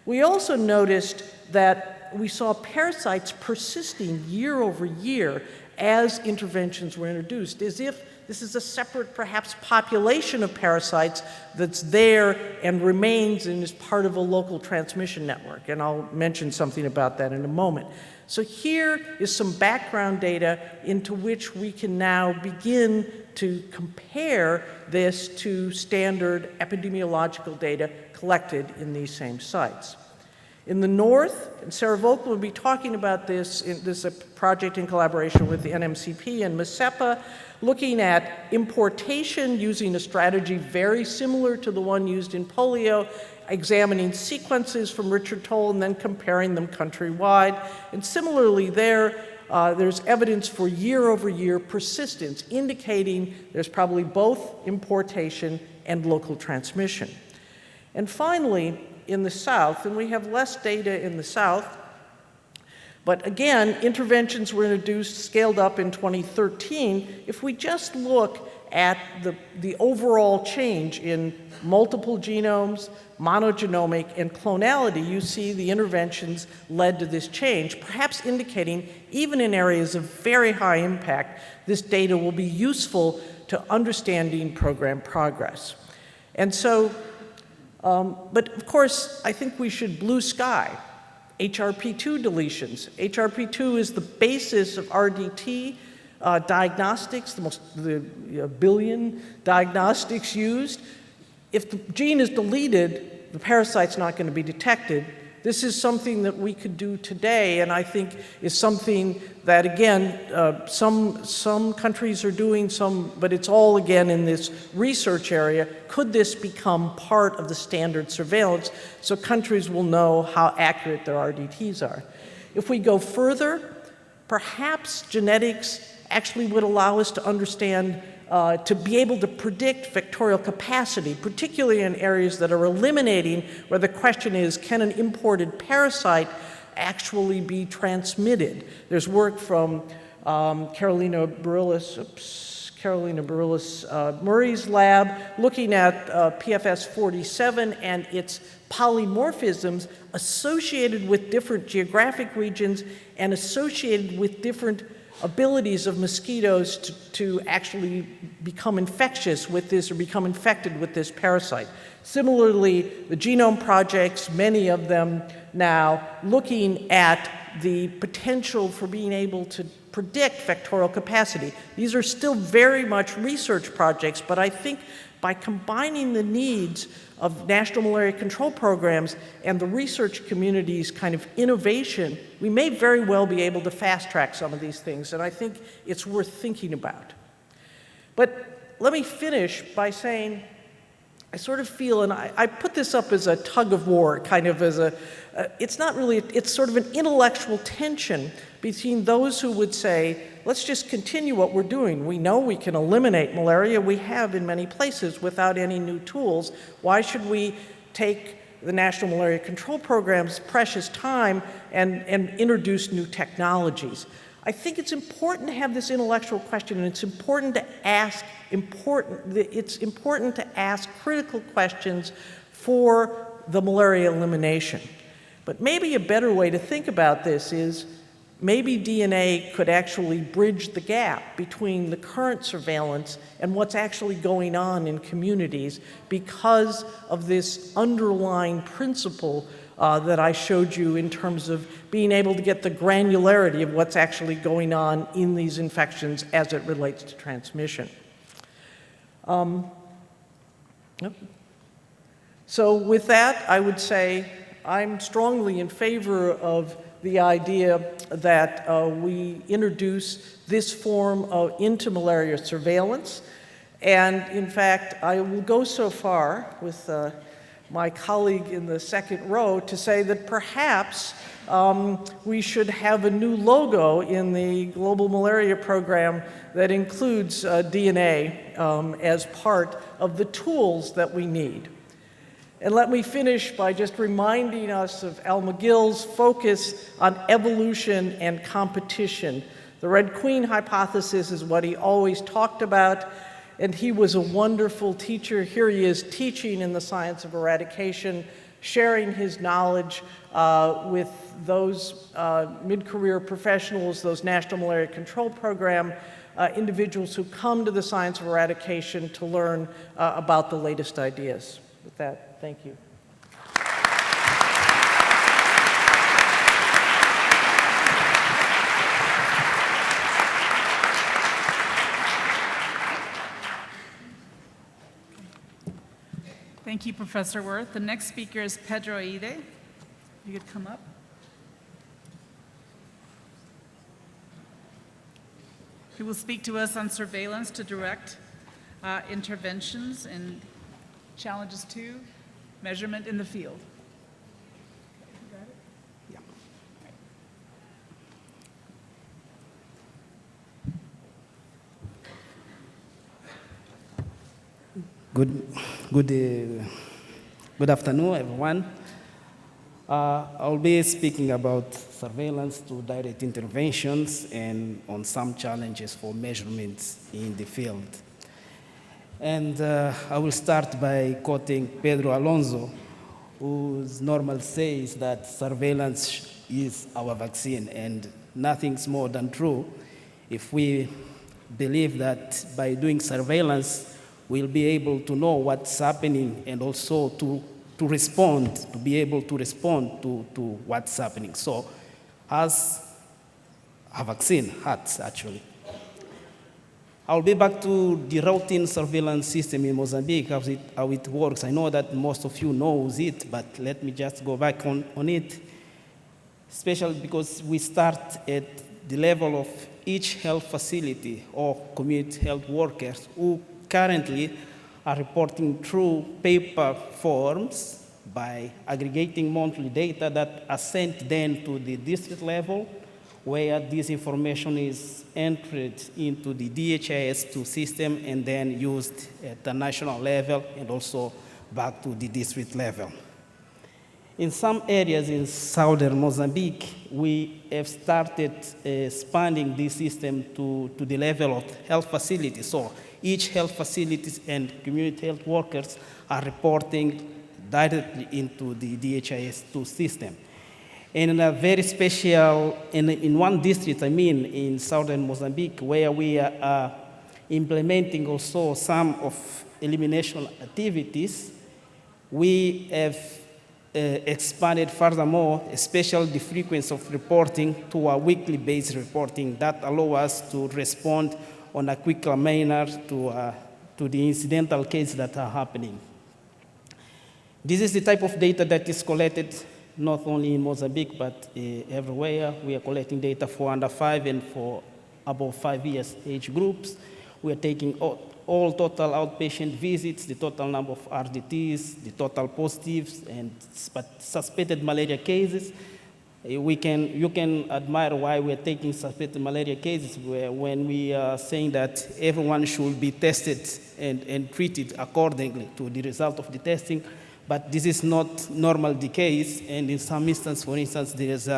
We also noticed that we saw parasites persisting year over year as interventions were introduced, as if this is a separate, perhaps, population of parasites that's there and remains and is part of a local transmission network. And I'll mention something about that in a moment. So here is some background data into which we can now begin to compare this to standard epidemiological data collected in these same sites. In the north, and Sarah Volk will be talking about this, this is a project in collaboration with the NMCP and MSEPA, looking at importation using a strategy very similar to the one used in polio, examining sequences from Richard Toll and then comparing them countrywide. And similarly there's evidence for year-over-year persistence, indicating there's probably both importation and local transmission. And finally, in the south, and we have less data in the south, but again, interventions were introduced, scaled up in 2013. If we just look at the overall change in multiple genomes, monogenomic, and clonality, you see the interventions led to this change, perhaps indicating even in areas of very high impact, this data will be useful to understanding program progress. And so, but of course, I think we should blue sky HRP2 deletions. HRP2 is the basis of RDT diagnostics, the billion diagnostics used. If the gene is deleted, the parasite's not going to be detected. This is something that we could do today, and I think is something that, again, some countries are doing, but it's all, again, in this research area. Could this become part of the standard surveillance so countries will know how accurate their RDTs are? If we go further, perhaps genetics actually would allow us to understand, to be able to predict vectorial capacity, particularly in areas that are eliminating, where the question is, can an imported parasite actually be transmitted? There's work from Carolina Barillas Murray's lab looking at PFS 47 and its polymorphisms associated with different geographic regions and associated with different abilities of mosquitoes to actually become infectious with this or become infected with this parasite. Similarly, the genome projects, many of them now, looking at the potential for being able to predict vectorial capacity. These are still very much research projects, but I think by combining the needs of national malaria control programs and the research community's kind of innovation, we may very well be able to fast track some of these things, and I think it's worth thinking about. But let me finish by saying, I sort of feel, and I put this up as a tug of war, kind of as it's not really, it's sort of an intellectual tension between those who would say, let's just continue what we're doing. We know we can eliminate malaria. We have in many places without any new tools. Why should we take the National Malaria Control Program's precious time and introduce new technologies? I think it's important to have this intellectual question, and it's important to ask critical questions for the malaria elimination. But maybe a better way to think about this is maybe DNA could actually bridge the gap between the current surveillance and what's actually going on in communities because of this underlying principle that I showed you in terms of being able to get the granularity of what's actually going on in these infections as it relates to transmission. So with that, I would say I'm strongly in favor of the idea that we introduce this form into malaria surveillance. And in fact, I will go so far with my colleague in the second row to say that perhaps we should have a new logo in the global malaria program that includes DNA as part of the tools that we need. And let me finish by just reminding us of Al Magill's focus on evolution and competition. The Red Queen hypothesis is what he always talked about, and he was a wonderful teacher. Here he is teaching in the science of eradication, sharing his knowledge with those mid-career professionals, those National Malaria Control Program individuals who come to the science of eradication to learn about the latest ideas. With that, thank you. Thank you, Professor Wirth. The next speaker is Pedro Ide. You could come up. He will speak to us on surveillance to direct interventions and challenges to measurement in the field. Good afternoon, everyone. I'll be speaking about surveillance to direct interventions and on some challenges for measurements in the field. And I will start by quoting Pedro Alonso, whose normal says that surveillance is our vaccine, and nothing's more than true if we believe that by doing surveillance, we'll be able to know what's happening and also to respond, to be able to respond to what's happening. So as a vaccine hurts, actually. I'll be back to the routine surveillance system in Mozambique, how it works. I know that most of you knows it, but let me just go back on it, especially because we start at the level of each health facility or community health workers who currently are reporting through paper forms by aggregating monthly data that are sent then to the district level, where this information is entered into the DHIS2 system and then used at the national level and also back to the district level. In some areas in southern Mozambique, we have started expanding this system to the level of health facilities. So each health facilities and community health workers are reporting directly into the DHIS2 system. And in a very special, in one district, in southern Mozambique, where we are implementing also some of elimination activities, we have expanded furthermore, especially the frequency of reporting to a weekly based reporting that allow us to respond on a quicker manner to the incidental cases that are happening. This is the type of data that is collected not only in Mozambique, but everywhere. We are collecting data for under 5 and for above 5 years age groups. We are taking all total outpatient visits, the total number of RDTs, the total positives, and suspected malaria cases. You can admire why we're taking suspected malaria cases when we are saying that everyone should be tested and treated accordingly to the result of the testing. But this is not normally the case, and in some instances, for instance, there's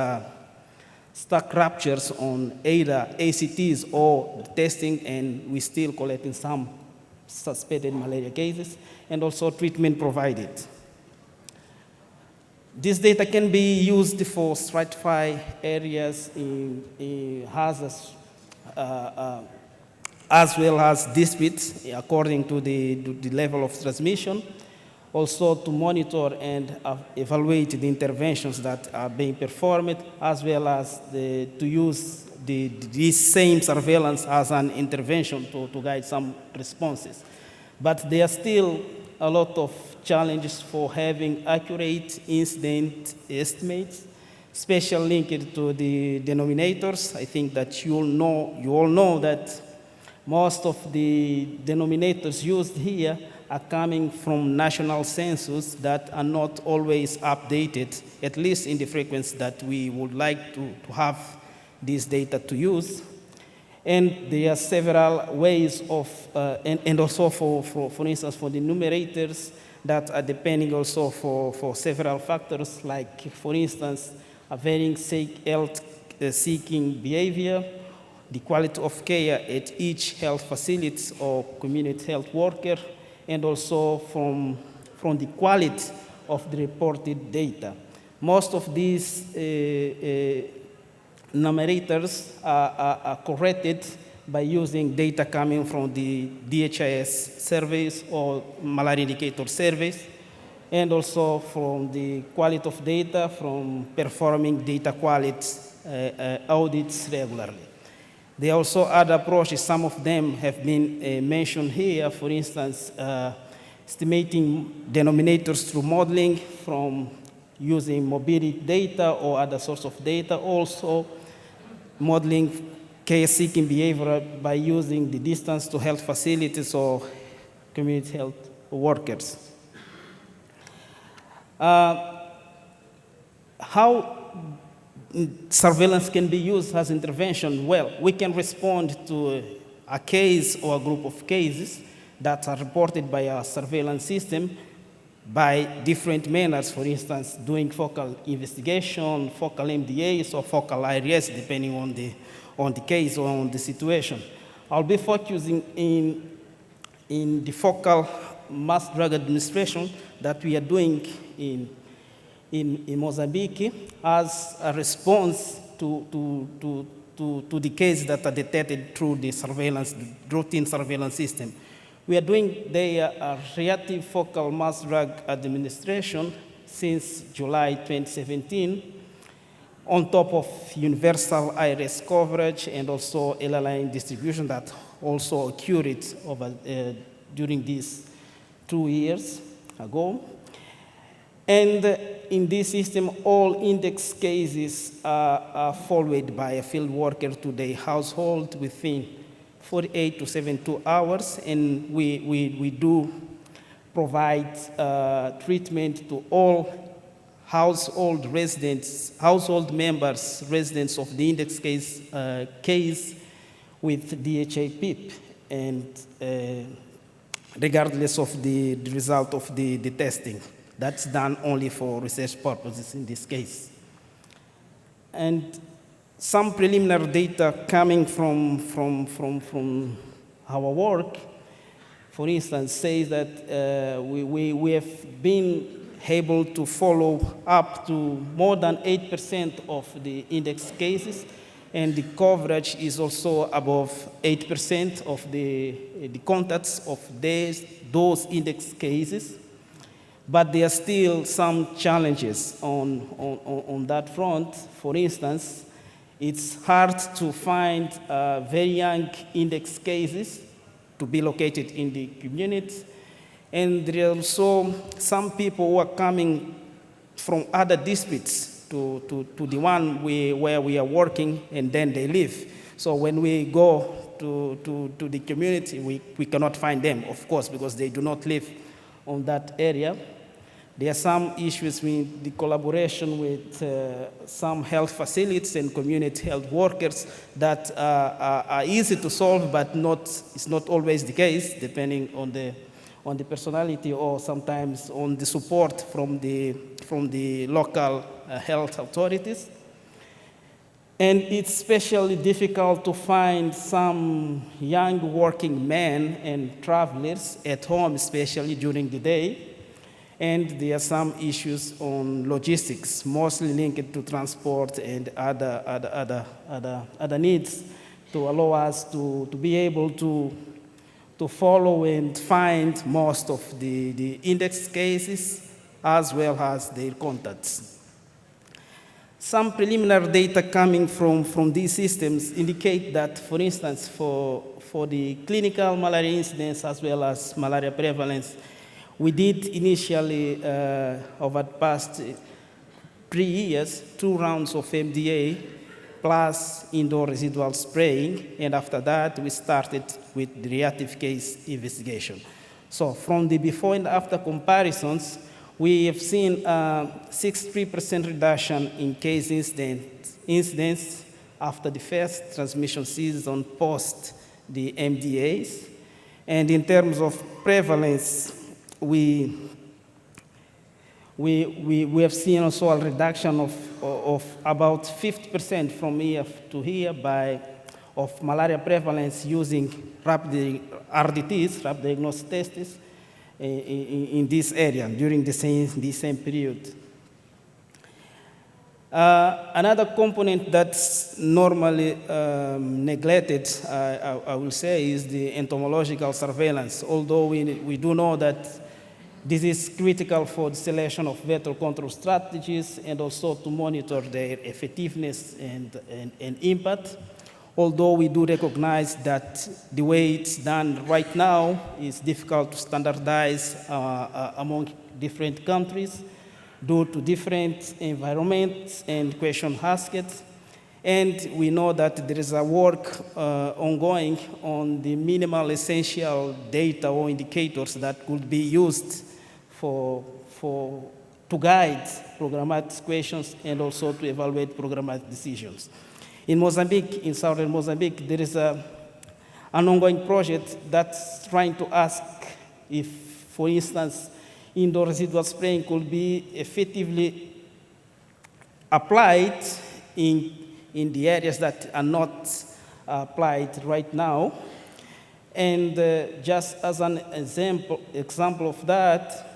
stock ruptures on either ACTs or testing, and we're still collecting some suspected malaria cases, and also treatment provided. This data can be used for stratify areas in hazards, as well as disputes according to the level of transmission. Also to monitor and evaluate the interventions that are being performed, as well as to use this same surveillance as an intervention to guide some responses. But there are still a lot of challenges for having accurate incident estimates, especially linked to the denominators. I think that you all know that most of the denominators used here are coming from national census that are not always updated, at least in the frequency that we would like to have this data to use. And there are several ways of, and also for instance, for the numerators that are depending also for several factors, like, for instance, a varying health-seeking behavior, the quality of care at each health facility or community health worker, and also from the quality of the reported data. Most of these numerators are corrected by using data coming from the DHIS surveys or malaria indicator surveys, and also from the quality of data from performing data quality audits regularly. There are also other approaches. Some of them have been mentioned here. For instance, estimating denominators through modeling from using mobility data or other source of data, also modeling care-seeking behavior by using the distance to health facilities or community health workers. How surveillance can be used as intervention? Well, we can respond to a case or a group of cases that are reported by our surveillance system by different manners, for instance, doing focal investigation, focal MDAs, or focal IRS, depending on the case or on the situation. I'll be focusing in the focal mass drug administration that we are doing in Mozambique as a response to the cases that are detected through the surveillance, routine surveillance system. We are doing the reactive focal mass drug administration since July 2017, on top of universal IRS coverage and also LLI distribution that also occurred during these 2 years ago. And in this system, all index cases are followed by a field worker to the household within 48 to 72 hours, and we do provide treatment to all household residents, household members, residents of the index case with DHA PIP, and regardless of the result of the testing. That's done only for research purposes in this case. And some preliminary data coming from our work, for instance, says that we have been able to follow up to more than 8% of the index cases, and the coverage is also above 8% of the contacts of those index cases. But there are still some challenges on that front. For instance, it's hard to find very young index cases to be located in the community. And there are also some people who are coming from other districts to the one where we are working, and then they leave. So when we go to the community, we cannot find them, of course, because they do not live on that area. There are some issues with the collaboration with some health facilities and community health workers that are easy to solve, but it's not always the case, depending on the personality or sometimes on the support from the local health authorities. And it's especially difficult to find some young working men and travelers at home, especially during the day. And there are some issues on logistics, mostly linked to transport and other needs to allow us to be able to follow and find most of the index cases as well as their contacts. Some preliminary data coming from these systems indicate that, for instance, for the clinical malaria incidence as well as malaria prevalence, we did initially, over the past 3 years, 2 rounds of MDA plus indoor residual spraying, and after that, we started with the reactive case investigation. So from the before and after comparisons, we have seen a 63% reduction in case incidents after the first transmission season post the MDAs. And in terms of prevalence, we have seen also a reduction of about 50% from year to year of malaria prevalence using RDTs, rapid diagnostic tests, in this area during the same period. Another component that's normally neglected, I will say, is the entomological surveillance, although we do know that this is critical for the selection of vector control strategies and also to monitor their effectiveness and impact. Although we do recognize that the way it's done right now is difficult to standardize among different countries. due to different environments and question asked. And we know that there is a work ongoing on the minimal essential data or indicators that could be used to guide programmatic questions and also to evaluate programmatic decisions. In Mozambique, in southern Mozambique, there is an ongoing project that's trying to ask if, for instance, indoor residual spraying could be effectively applied in the areas that are not applied right now. And just as an example of that,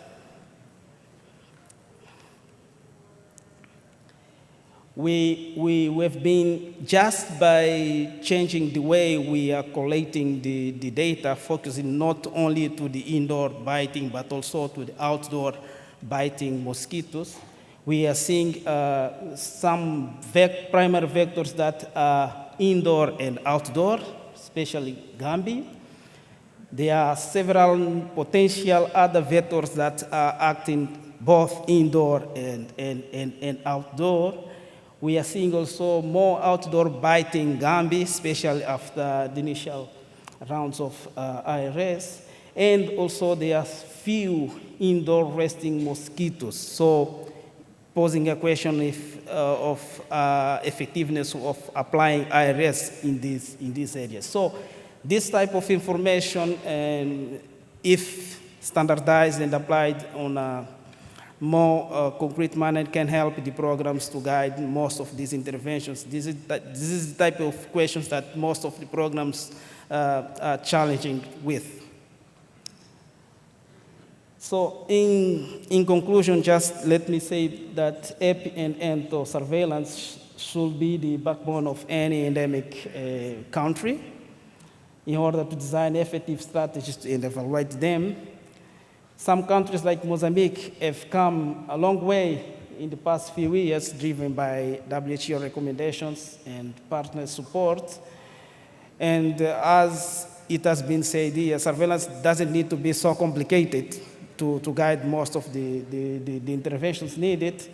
we've been, just by changing the way we are collating the data, focusing not only to the indoor biting, but also to the outdoor biting mosquitoes, we are seeing some primary vectors that are indoor and outdoor, especially Gambi. There are several potential other vectors that are acting both indoor and outdoor. We are seeing also more outdoor biting Gambi, especially after the initial rounds of IRS. And also there are few indoor resting mosquitoes. So posing a question of effectiveness of applying IRS in these areas. So this type of information, if standardized and applied on a more concrete manner, can help the programs to guide most of these interventions. This is the type of questions that most of the programs are challenging with. So in conclusion, just let me say that EPI and ENTO surveillance should be the backbone of any endemic country in order to design effective strategies and evaluate them. Some countries like Mozambique have come a long way in the past few years, driven by WHO recommendations and partner support. And as it has been said here, surveillance doesn't need to be so complicated to guide most of the interventions needed.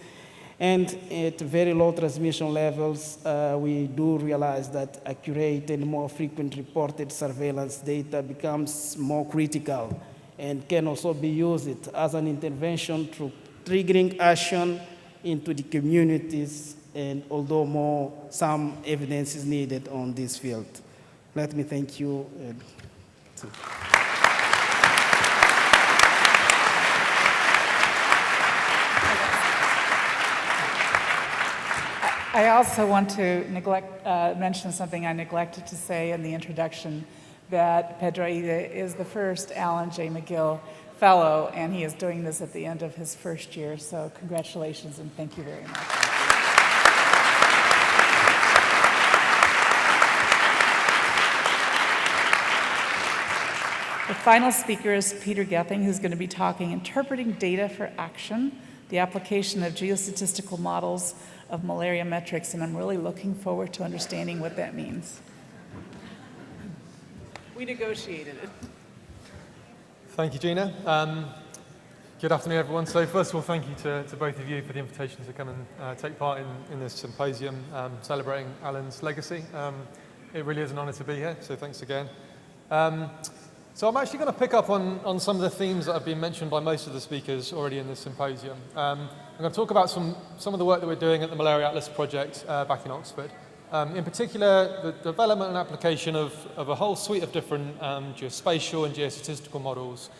And at very low transmission levels, we do realize that accurate and more frequent reported surveillance data becomes more critical and can also be used as an intervention through triggering action into the communities, and although some evidence is needed on this field. Let me thank you. I also want to mention something I neglected to say in the introduction, that Pedro Ida is the first Alan J. Magill Fellow, and he is doing this at the end of his first year. So congratulations and thank you very much. The final speaker is Peter Gething, who's going to be talking Interpreting Data for Action, the application of geostatistical models of malaria metrics, and I'm really looking forward to understanding what that means. We negotiated it. Thank you, Gina. Good afternoon, everyone. So first of all, thank you to both of you for the invitation to come and take part in this symposium celebrating Alan's legacy. It really is an honor to be here, so thanks again. So I'm actually going to pick up on some of the themes that have been mentioned by most of the speakers already in this symposium. I'm going to talk about some of the work that we're doing at the Malaria Atlas project back in Oxford. In particular, the development and application of a whole suite of different geospatial and geostatistical models,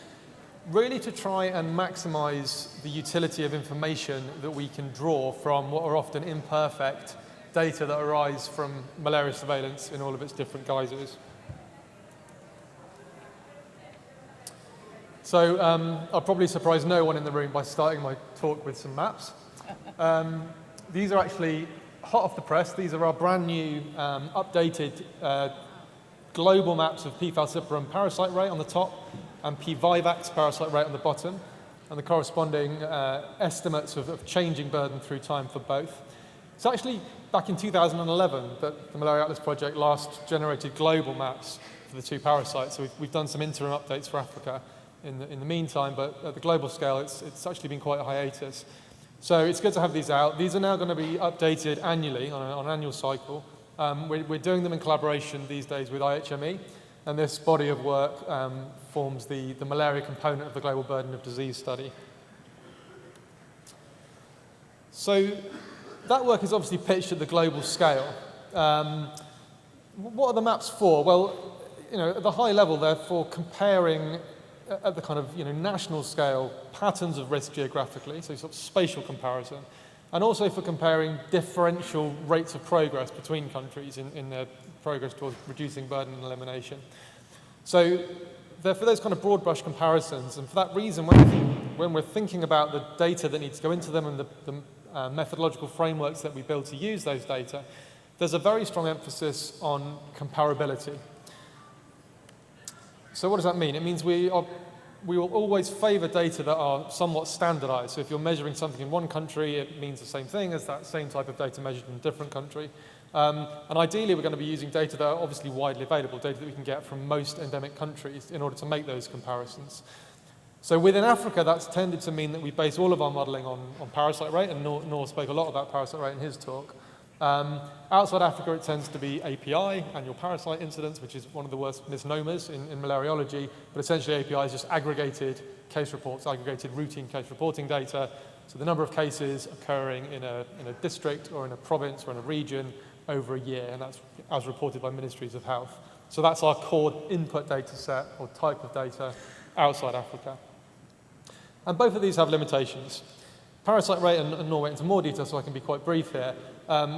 really to try and maximize the utility of information that we can draw from what are often imperfect data that arise from malaria surveillance in all of its different guises. So I'll probably surprise no one in the room by starting my talk with some maps. These are actually hot off the press. These are our brand new updated global maps of P. falciparum parasite rate on the top and P. vivax parasite rate on the bottom, and the corresponding estimates of changing burden through time for both. It's actually back in 2011 that the Malaria Atlas project last generated global maps for the two parasites. So we've done some interim updates for Africa in the meantime, but at the global scale, it's actually been quite a hiatus. So it's good to have these out. These are now going to be updated annually on an annual cycle. We're doing them in collaboration these days with IHME, and this body of work forms the malaria component of the Global Burden of Disease study. So that work is obviously pitched at the global scale. What are the maps for? Well, at the high level, they're for comparing at the kind of national scale patterns of risk geographically, so sort of spatial comparison, and also for comparing differential rates of progress between countries in their progress towards reducing burden and elimination. So they're for those kind of broad brush comparisons, and for that reason, when we're thinking about the data that needs to go into them and the methodological frameworks that we build to use those data, there's a very strong emphasis on comparability. So what does that mean? It means we will always favor data that are somewhat standardized. So if you're measuring something in one country, it means the same thing as that same type of data measured in a different country. And ideally, we're going to be using data that are obviously widely available, data that we can get from most endemic countries in order to make those comparisons. So within Africa, that's tended to mean that we base all of our modeling on parasite rate, and Noor spoke a lot about parasite rate in his talk. Outside Africa, it tends to be API, annual parasite incidence, which is one of the worst misnomers in malariology, but essentially API is just aggregated case reports, aggregated routine case reporting data, so the number of cases occurring in a district or in a province or in a region over a year, and that's as reported by ministries of health. So that's our core input data set or type of data outside Africa. And both of these have limitations. Parasite rate, and Noor went into more detail so I can be quite brief here.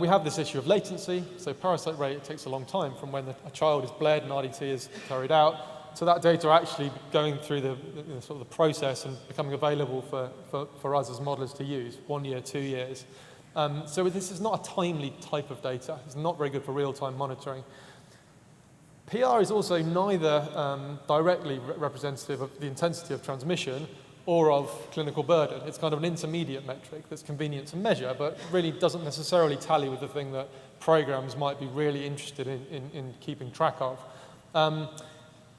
We have this issue of latency. So parasite rate, it takes a long time from when a child is bled and RDT is carried out to that data actually going through the sort of the process and becoming available for us as modelers to use, 1 year, 2 years. So this is not a timely type of data. It's not very good for real-time monitoring. PR is also neither directly representative of the intensity of transmission or of clinical burden. It's kind of an intermediate metric that's convenient to measure, but really doesn't necessarily tally with the thing that programs might be really interested in keeping track of.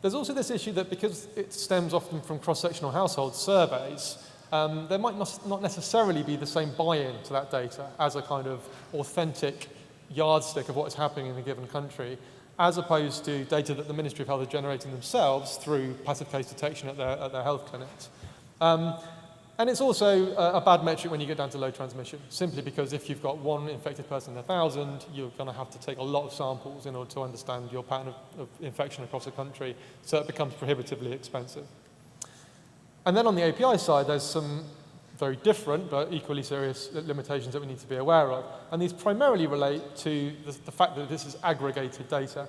There's also this issue that because it stems often from cross-sectional household surveys, there might not necessarily be the same buy-in to that data as a kind of authentic yardstick of what's happening in a given country, as opposed to data that the Ministry of Health are generating themselves through passive case detection at their health clinics. And it's also a bad metric when you get down to low transmission, simply because if you've got one infected person in 1,000, you're going to have to take a lot of samples in order to understand your pattern of infection across the country, so it becomes prohibitively expensive. And then on the API side, there's some very different but equally serious limitations that we need to be aware of. And these primarily relate to the fact that this is aggregated data.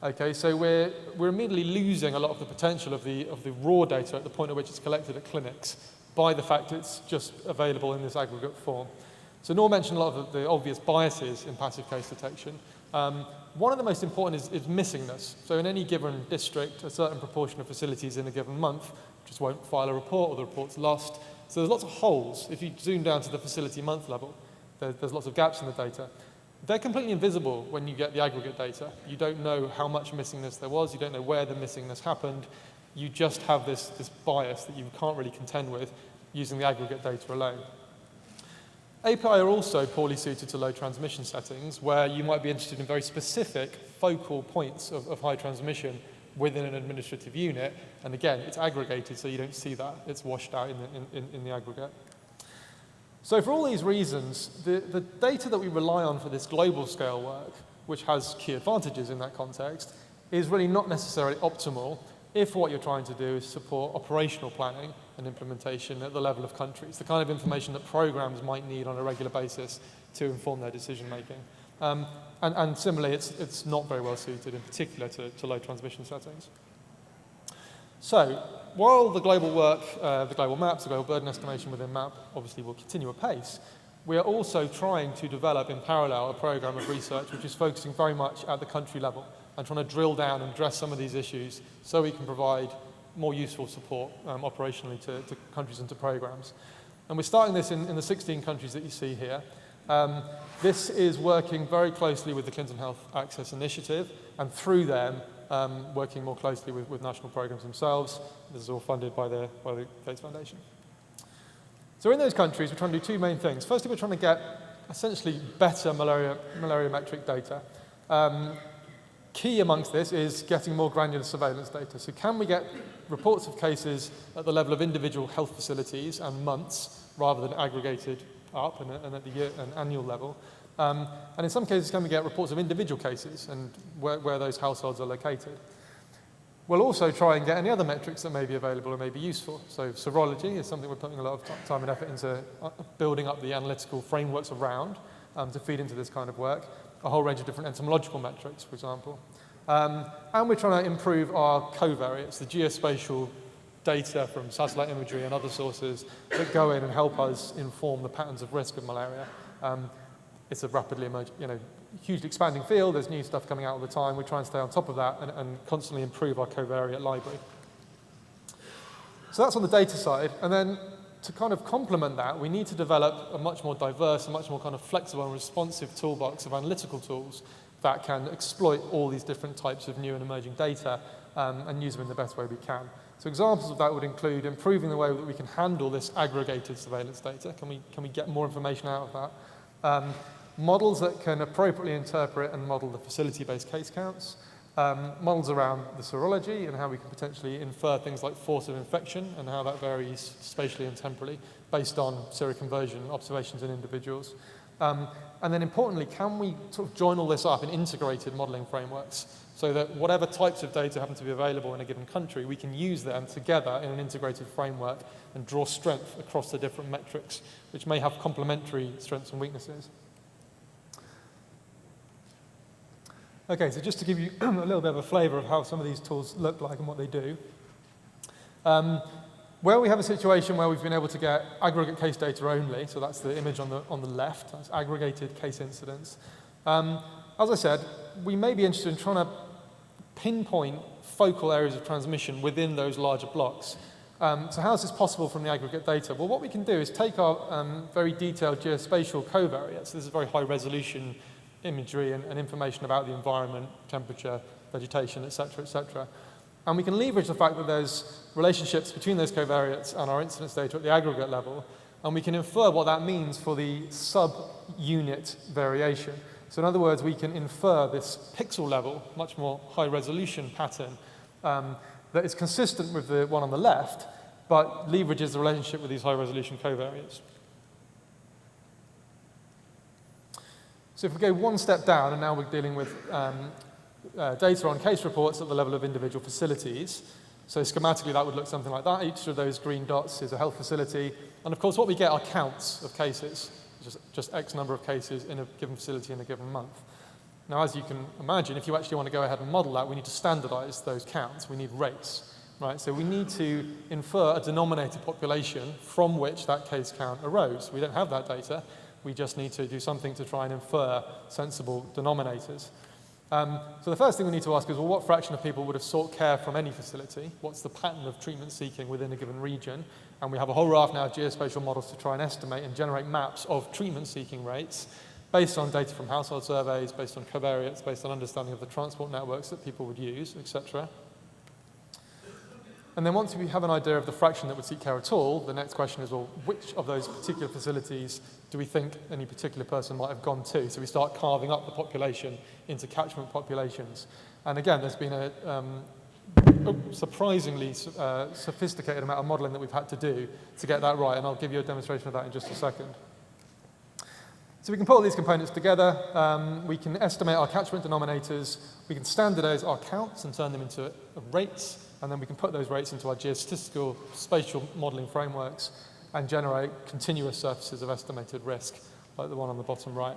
Okay, so we're immediately losing a lot of the potential of the raw data at the point at which it's collected at clinics by the fact it's just available in this aggregate form. So Noor mentioned a lot of the obvious biases in passive case detection. One of the most important is missingness. So in any given district, a certain proportion of facilities in a given month just won't file a report, or the report's lost. So there's lots of holes. If you zoom down to the facility month level, there's lots of gaps in the data. They're completely invisible when you get the aggregate data. You don't know how much missingness there was. You don't know where the missingness happened. You just have this bias that you can't really contend with using the aggregate data alone. API are also poorly suited to low transmission settings, where you might be interested in very specific focal points of high transmission within an administrative unit. And again, it's aggregated, so you don't see that. It's washed out in the aggregate. So for all these reasons, the data that we rely on for this global scale work, which has key advantages in that context, is really not necessarily optimal if what you're trying to do is support operational planning and implementation at the level of countries, the kind of information that programs might need on a regular basis to inform their decision making. And similarly, it's not very well suited in particular to low transmission settings. So while the global work, the global maps, the global burden estimation within MAP obviously will continue apace, we are also trying to develop in parallel a program of research which is focusing very much at the country level and trying to drill down and address some of these issues so we can provide more useful support operationally to countries and to programs. And we're starting this in the 16 countries that you see here. This is working very closely with the Clinton Health Access Initiative, and through them, working more closely with national programs themselves. This is all funded by the Gates Foundation. So in those countries, we're trying to do two main things. Firstly, we're trying to get essentially better malaria-metric data. Key amongst this is getting more granular surveillance data. So can we get reports of cases at the level of individual health facilities and months rather than aggregated up and at the year and annual level? And in some cases, can we get reports of individual cases and where those households are located? We'll also try and get any other metrics that may be available or may be useful. So serology is something we're putting a lot of time and effort into building up the analytical frameworks around to feed into this kind of work. A whole range of different entomological metrics, for example. And we're trying to improve our covariates, the geospatial data from satellite imagery and other sources that go in and help us inform the patterns of risk of malaria. It's a rapidly emerging, hugely expanding field. There's new stuff coming out all the time. We try and stay on top of that and constantly improve our covariate library. So that's on the data side. And then to kind of complement that, we need to develop a much more diverse, a much more kind of flexible and responsive toolbox of analytical tools that can exploit all these different types of new and emerging data and use them in the best way we can. So examples of that would include improving the way that we can handle this aggregated surveillance data. Can we get more information out of that? Models that can appropriately interpret and model the facility-based case counts. Models around the serology and how we can potentially infer things like force of infection and how that varies spatially and temporally based on seroconversion observations in individuals. And then importantly, can we sort of join all this up in integrated modeling frameworks so that whatever types of data happen to be available in a given country, we can use them together in an integrated framework and draw strength across the different metrics, which may have complementary strengths and weaknesses. Okay, so just to give you a little bit of a flavor of how some of these tools look like and what they do. Where we have a situation where we've been able to get aggregate case data only, so that's the image on the left, that's aggregated case incidents. As I said, we may be interested in trying to pinpoint focal areas of transmission within those larger blocks. So how is this possible from the aggregate data? Well, what we can do is take our very detailed geospatial covariates. This is very high resolution imagery and information about the environment, temperature, vegetation, et cetera, and we can leverage the fact that there's relationships between those covariates and our incidence data at the aggregate level, and we can infer what that means for the sub-unit variation. So in other words, we can infer this pixel level, much more high resolution pattern that is consistent with the one on the left, but leverages the relationship with these high resolution covariates. So if we go one step down, and now we're dealing with data on case reports at the level of individual facilities. So schematically, that would look something like that. Each of those green dots is a health facility. And of course, what we get are counts of cases, just X number of cases in a given facility in a given month. Now, as you can imagine, if you actually want to go ahead and model that, we need to standardize those counts. We need rates, right? So we need to infer a denominator population from which that case count arose. We don't have that data. We just need to do something to try and infer sensible denominators. So the first thing we need to ask is, well, what fraction of people would have sought care from any facility? What's the pattern of treatment seeking within a given region? And we have a whole raft now of geospatial models to try and estimate and generate maps of treatment seeking rates based on data from household surveys, based on covariates, based on understanding of the transport networks that people would use, etc. And then once we have an idea of the fraction that would seek care at all, the next question is, well, which of those particular facilities do we think any particular person might have gone to? So we start carving up the population into catchment populations. And again, there's been a surprisingly sophisticated amount of modeling that we've had to do to get that right, and I'll give you a demonstration of that in just a second. So we can put all these components together, we can estimate our catchment denominators, we can standardize our counts and turn them into rates, and then we can put those rates into our geostatistical spatial modeling frameworks and generate continuous surfaces of estimated risk, like the one on the bottom right.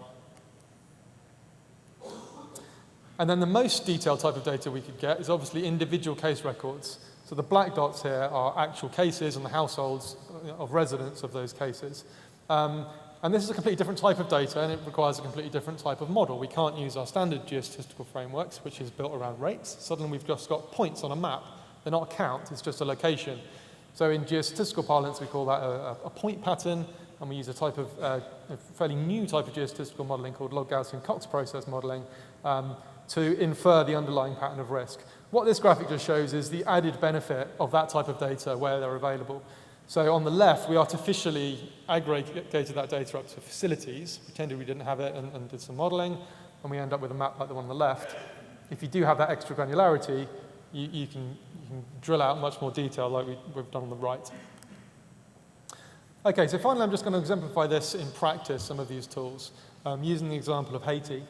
And then the most detailed type of data we could get is obviously individual case records. So the black dots here are actual cases and the households of residents of those cases. And this is a completely different type of data, and it requires a completely different type of model. We can't use our standard geostatistical frameworks, which is built around rates. Suddenly we've just got points on a map. They're not a count, it's just a location. So in geostatistical parlance, we call that a point pattern, and we use a type of a fairly new type of geostatistical modeling called log Gaussian Cox process modeling to infer the underlying pattern of risk. What this graphic just shows is the added benefit of that type of data where they're available. So on the left, we artificially aggregated that data up to facilities, pretended we didn't have it, and did some modeling, and we end up with a map like the one on the left. If you do have that extra granularity, you can drill out much more detail like we've done on the right. Okay, so finally I'm just going to exemplify this in practice, some of these tools, using the example of Haiti.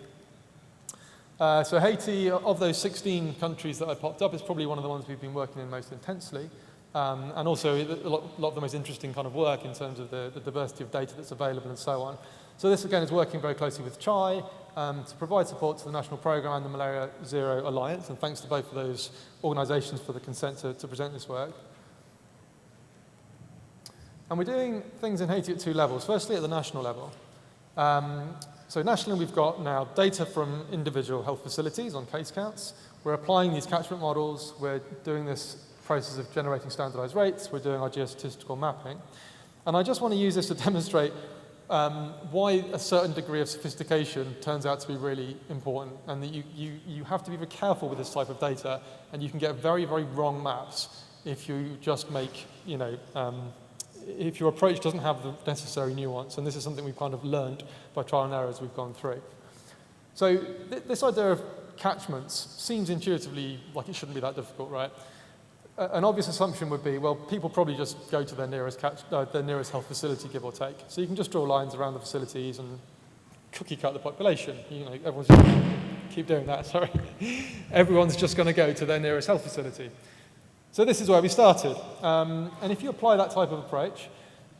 So Haiti, of those 16 countries that I popped up, is probably one of the ones we've been working in most intensely. And also a lot of the most interesting kind of work in terms of the diversity of data that's available and so on. So this, again, is working very closely with CHAI to provide support to the national program and the Malaria Zero Alliance, and thanks to both of those organizations for the consent to present this work. And we're doing things in Haiti at two levels. Firstly, at the national level. So nationally, we've got now data from individual health facilities on case counts. We're applying these catchment models. We're doing this process of generating standardized rates. We're doing our geostatistical mapping. And I just want to use this to demonstrate why a certain degree of sophistication turns out to be really important, and that you have to be very careful with this type of data, and you can get very, very wrong maps if you just make, if your approach doesn't have the necessary nuance, and this is something we've kind of learned by trial and error as we've gone through. So this idea of catchments seems intuitively like it shouldn't be that difficult, right? An obvious assumption would be, well, people probably just go to their nearest health facility, give or take. So you can just draw lines around the facilities and cookie cut the population. Everyone's just keep doing that, sorry. Everyone's just going to go to their nearest health facility. So this is where we started. And if you apply that type of approach,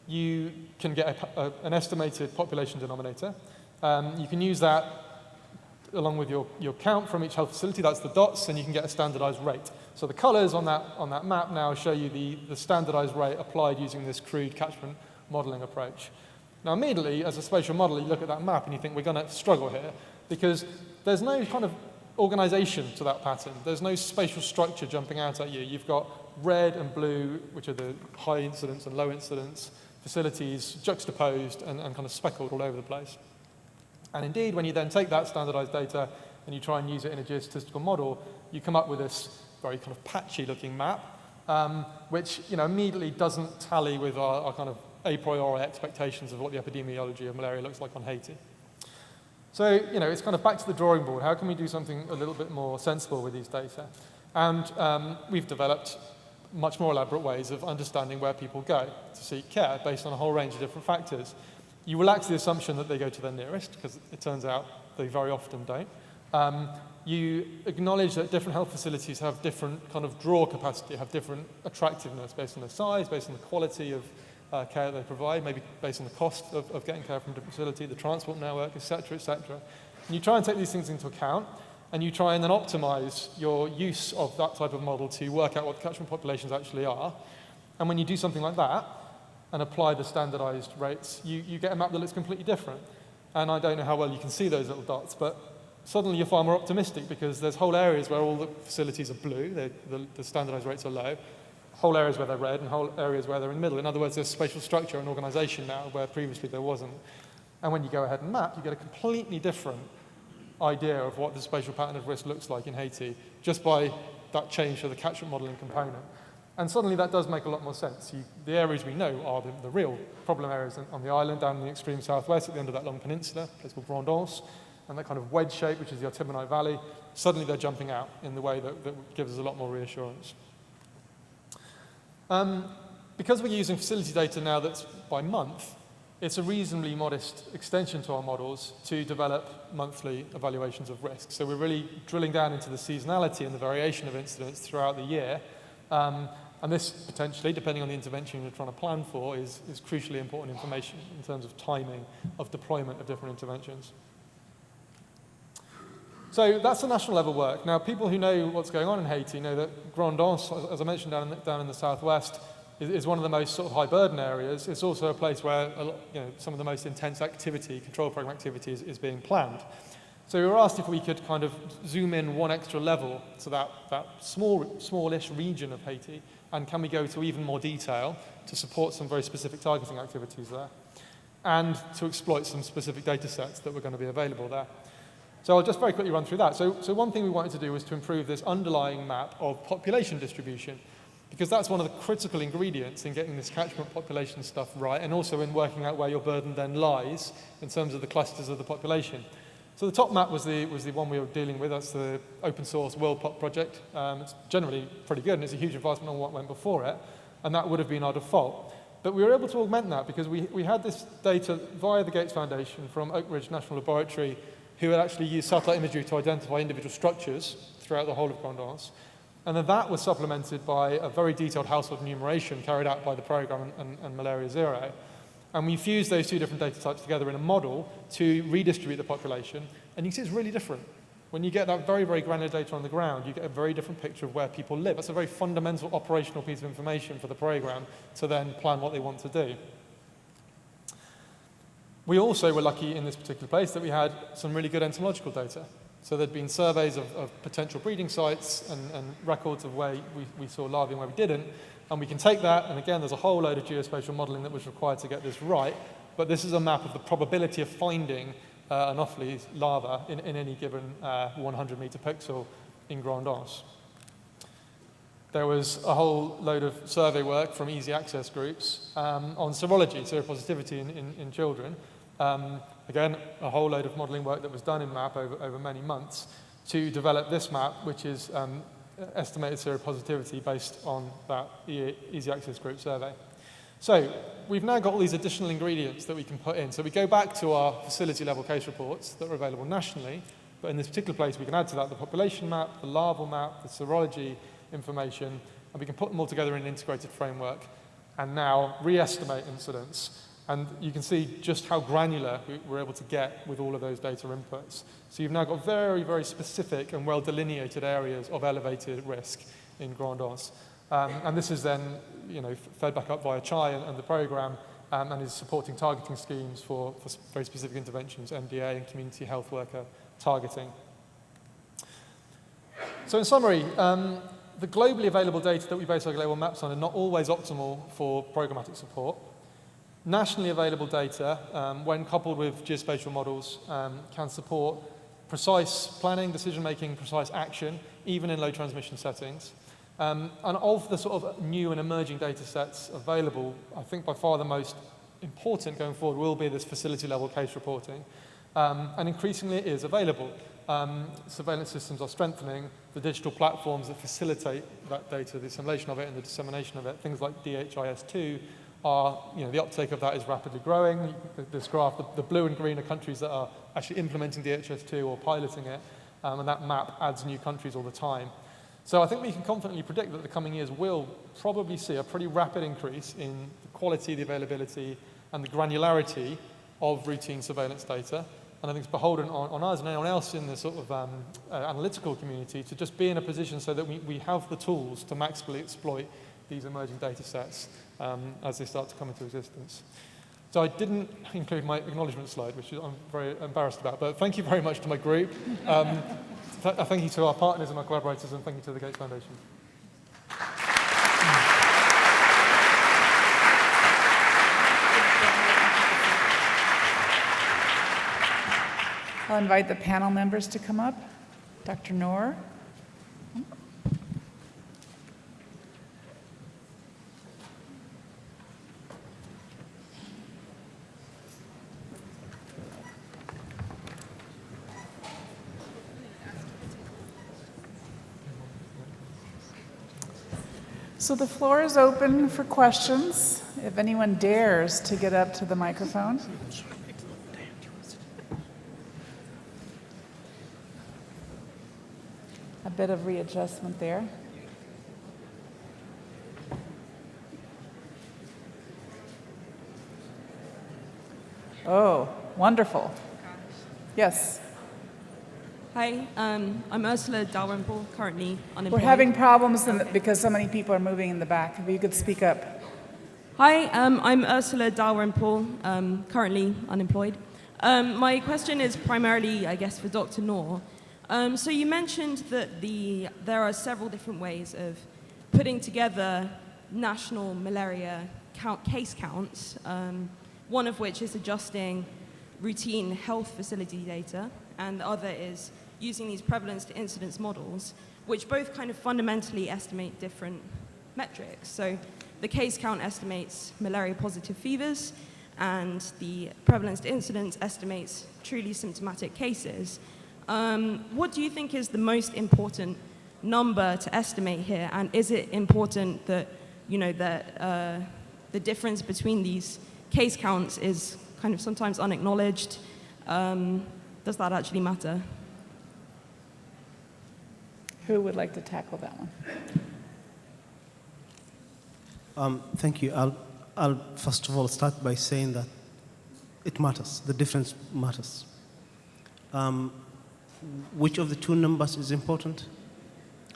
you can get an estimated population denominator. You can use that along with your count from each health facility, that's the dots, and you can get a standardized rate. So the colors on that map now show you the standardized rate applied using this crude catchment modeling approach. Now immediately, as a spatial model, you look at that map and you think we're going to struggle here because there's no kind of organization to that pattern. There's no spatial structure jumping out at you. You've got red and blue, which are the high incidence and low incidence facilities juxtaposed and kind of speckled all over the place. And indeed, when you then take that standardized data and you try and use it in a geostatistical model, you come up with this very kind of patchy looking map, which immediately doesn't tally with our kind of a priori expectations of what the epidemiology of malaria looks like on Haiti. So, it's kind of back to the drawing board. How can we do something a little bit more sensible with these data? And we've developed much more elaborate ways of understanding where people go to seek care based on a whole range of different factors. You relax the assumption that they go to their nearest, because it turns out they very often don't. You acknowledge that different health facilities have different kind of draw capacity, have different attractiveness based on their size, based on the quality of care they provide, maybe based on the cost of getting care from a different facility, the transport network, et cetera, et cetera. And you try and take these things into account, and you try and then optimize your use of that type of model to work out what the catchment populations actually are. And when you do something like that, and apply the standardized rates, you get a map that looks completely different. And I don't know how well you can see those little dots, but suddenly you're far more optimistic because there's whole areas where all the facilities are blue, the standardized rates are low, whole areas where they're red, and whole areas where they're in the middle. In other words, there's spatial structure and organization now where previously there wasn't. And when you go ahead and map, you get a completely different idea of what the spatial pattern of risk looks like in Haiti just by that change to the catchment modeling component. And suddenly that does make a lot more sense. The areas we know are the real problem areas on the island, down in the extreme southwest at the end of that long peninsula, a place called Grandance, and that kind of wedge shape, which is the Artibonite Valley. Suddenly they're jumping out in the way that gives us a lot more reassurance. Because we're using facility data now that's by month, it's a reasonably modest extension to our models to develop monthly evaluations of risk. So we're really drilling down into the seasonality and the variation of incidents throughout the year. And this, potentially, depending on the intervention you're trying to plan for, is crucially important information in terms of timing of deployment of different interventions. So that's the national level work. Now, people who know what's going on in Haiti know that Grandance, as I mentioned, down in the southwest, is one of the most sort of high burden areas. It's also a place where some of the most intense activity, control program activity, is being planned. So we were asked if we could kind of zoom in one extra level to that smallish region of Haiti, and can we go to even more detail to support some very specific targeting activities there, and to exploit some specific data sets that were going to be available there. So I'll just very quickly run through that. So one thing we wanted to do was to improve this underlying map of population distribution, because that's one of the critical ingredients in getting this catchment population stuff right, and also in working out where your burden then lies in terms of the clusters of the population. So the top map was the one we were dealing with. That's the open source WorldPop project. It's generally pretty good, and it's a huge advancement on what went before it, and that would have been our default. But we were able to augment that because we had this data via the Gates Foundation from Oak Ridge National Laboratory, who had actually used satellite imagery to identify individual structures throughout the whole of Grand Anse. And then that was supplemented by a very detailed household enumeration carried out by the program and Malaria Zero. And we fused those two different data types together in a model to redistribute the population. And you can see it's really different. When you get that very, very granular data on the ground, you get a very different picture of where people live. That's a very fundamental operational piece of information for the program to then plan what they want to do. We also were lucky in this particular place that we had some really good entomological data. So there'd been surveys of potential breeding sites and records of where we saw larvae and where we didn't. And we can take that, and again, there's a whole load of geospatial modeling that was required to get this right, but this is a map of the probability of finding Anopheles larva in any given 100-meter pixel in Grand Anse. There was a whole load of survey work from easy access groups on serology, seropositivity in children. Again, a whole load of modeling work that was done in MAP over many months to develop this map, which is estimated seropositivity based on that easy access group survey. So we've now got all these additional ingredients that we can put in. So we go back to our facility level case reports that are available nationally, but in this particular place we can add to that the population map, the larval map, the serology information, and we can put them all together in an integrated framework and now re-estimate incidence. And you can see just how granular we're able to get with all of those data inputs. So you've now got very, very specific and well-delineated areas of elevated risk in Grand Anse. And this is then fed back up via CHI and the program and is supporting targeting schemes for very specific interventions, MDA and community health worker targeting. So in summary, the globally available data that we base our global maps on are not always optimal for programmatic support. Nationally available data, when coupled with geospatial models, can support precise planning, decision-making, precise action, even in low transmission settings. And of the sort of new and emerging data sets available, I think by far the most important going forward will be this facility-level case reporting. And increasingly it is available. Surveillance systems are strengthening the digital platforms that facilitate that data, the assimilation of it and the dissemination of it. Things like DHIS2 are, the uptake of that is rapidly growing. This graph, the blue and green are countries that are actually implementing DHIS2 or piloting it, and that map adds new countries all the time. So I think we can confidently predict that the coming years will probably see a pretty rapid increase in the quality, the availability, and the granularity of routine surveillance data. And I think it's beholden on us and anyone else in the sort of analytical community to just be in a position so that we have the tools to maximally exploit these emerging data sets as they start to come into existence. So I didn't include my acknowledgement slide, which I'm very embarrassed about, but thank you very much to my group. Thank you to our partners and our collaborators, and thank you to the Gates Foundation. I'll invite the panel members to come up. Dr. Noor. So the floor is open for questions. If anyone dares to get up to the microphone. A bit of readjustment there. Oh, wonderful. Yes. Hi, I'm Ursula Dalrymple, currently unemployed. We're having problems because so many people are moving in the back. If you could speak up. Hi, I'm Ursula Dalrymple, currently unemployed. My question is primarily, I guess, for Dr. Noor. So you mentioned that there are several different ways of putting together national malaria case counts, one of which is adjusting routine health facility data, and the other is using these prevalence to incidence models, which both kind of fundamentally estimate different metrics. So the case count estimates malaria-positive fevers, and the prevalence to incidence estimates truly symptomatic cases. What do you think is the most important number to estimate here? And is it important that, that the difference between these case counts is kind of sometimes unacknowledged? Does that actually matter? Who would like to tackle that one? Thank you. I'll first of all start by saying that it matters. The difference matters. Which of the two numbers is important?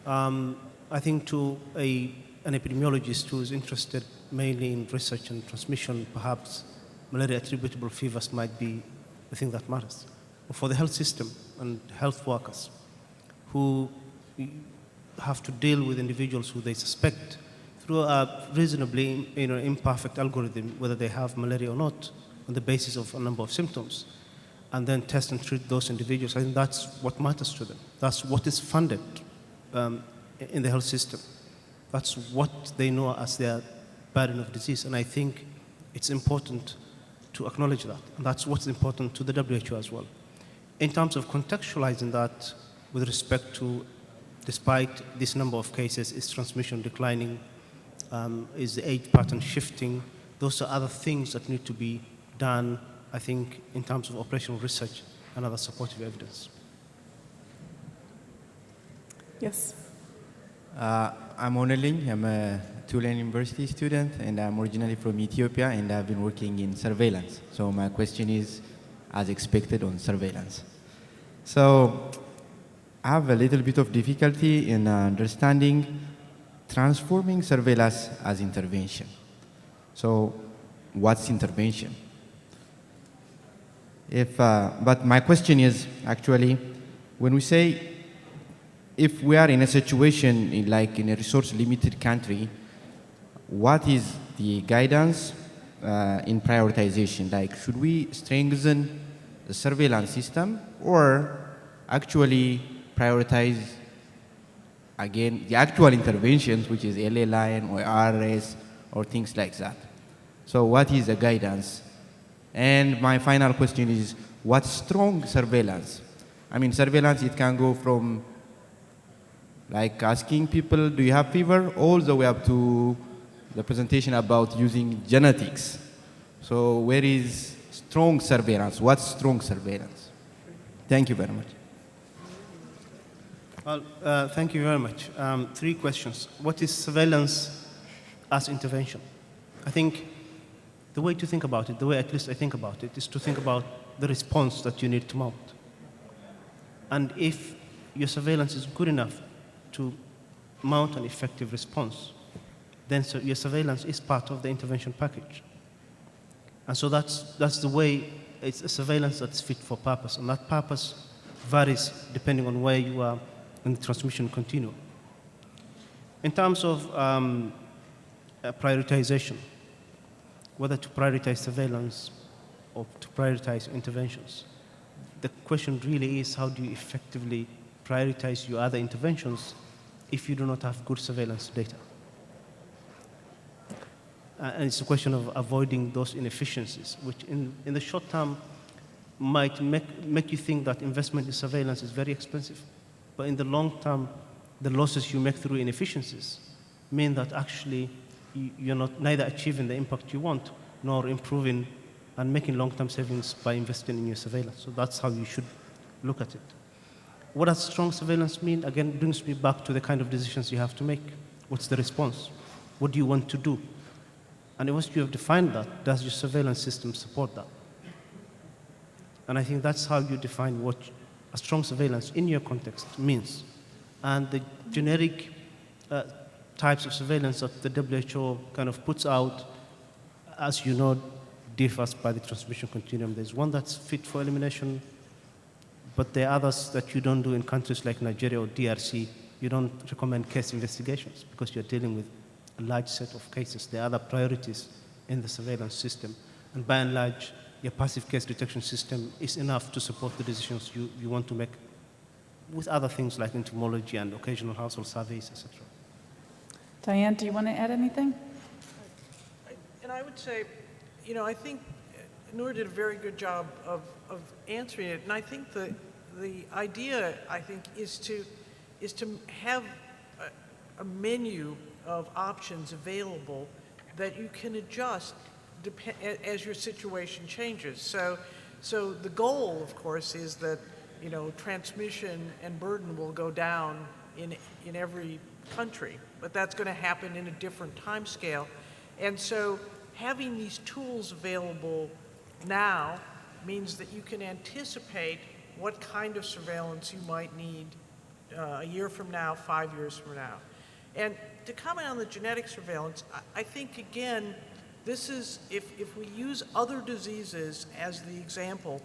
I think to an epidemiologist who is interested mainly in research and transmission, perhaps malaria-attributable fevers might be the thing that matters. But for the health system and health workers who have to deal with individuals who they suspect through a reasonably imperfect algorithm, whether they have malaria or not, on the basis of a number of symptoms, and then test and treat those individuals. I think that's what matters to them. That's what is funded in the health system. That's what they know as their burden of disease. And I think it's important to acknowledge that. And that's what's important to the WHO as well. In terms of contextualizing that with respect to, despite this number of cases, is transmission declining? Is the age pattern shifting? Those are other things that need to be done, I think, in terms of operational research and other supportive evidence. Yes. I'm Oneling. I'm a Tulane University student, and I'm originally from Ethiopia, and I've been working in surveillance. So my question is, as expected, on surveillance. So I have a little bit of difficulty in understanding transforming surveillance as intervention. So what's intervention? But my question is actually, when we say, if we are in a situation like in a resource-limited country, what is the guidance in prioritization? Like, should we strengthen the surveillance system or actually prioritize, again, the actual interventions, which is LA line or RS or things like that? So what is the guidance? And my final question is, what's strong surveillance? I mean, surveillance, it can go from like asking people, do you have fever, all the way up to the presentation about using genetics. So where is strong surveillance? What's strong surveillance? Thank you very much. Well, thank you very much. 3 questions. What is surveillance as intervention? I think the way to think about it, the way at least I think about it, is to think about the response that you need to mount. And if your surveillance is good enough to mount an effective response, then your surveillance is part of the intervention package. And so that's the way, it's a surveillance that's fit for purpose, and that purpose varies depending on where you are in the transmission continuum. In terms of prioritization, whether to prioritize surveillance or to prioritize interventions, the question really is, how do you effectively prioritize your other interventions if you do not have good surveillance data? And it's a question of avoiding those inefficiencies, which in the short term might make you think that investment in surveillance is very expensive. But in the long term, the losses you make through inefficiencies mean that actually you're neither achieving the impact you want nor improving and making long-term savings by investing in your surveillance. So that's how you should look at it. What does strong surveillance mean? Again, it brings me back to the kind of decisions you have to make. What's the response? What do you want to do? And once you have defined that, does your surveillance system support that? And I think that's how you define what a strong surveillance in your context means. And the generic types of surveillance that the WHO kind of puts out, as you know, differs by the transmission continuum. There's one that's fit for elimination, but there are others that you don't do in countries like Nigeria or DRC. You don't recommend case investigations because you're dealing with a large set of cases. There are other priorities in the surveillance system. And by and large, your passive case detection system is enough to support the decisions you want to make with other things like entomology and occasional household surveys, etc. Diane, do you want to add anything? And I would say, you know, I think Noor did a very good job of answering it, and I think the idea, I think, is to have a menu of options available that you can adjust as your situation changes. So the goal, of course, is that, you know, transmission and burden will go down in every country, but that's going to happen in a different time scale. And so having these tools available now means that you can anticipate what kind of surveillance you might need a year from now, 5 years from now. And to comment on the genetic surveillance, I think, again, this is, if we use other diseases as the example,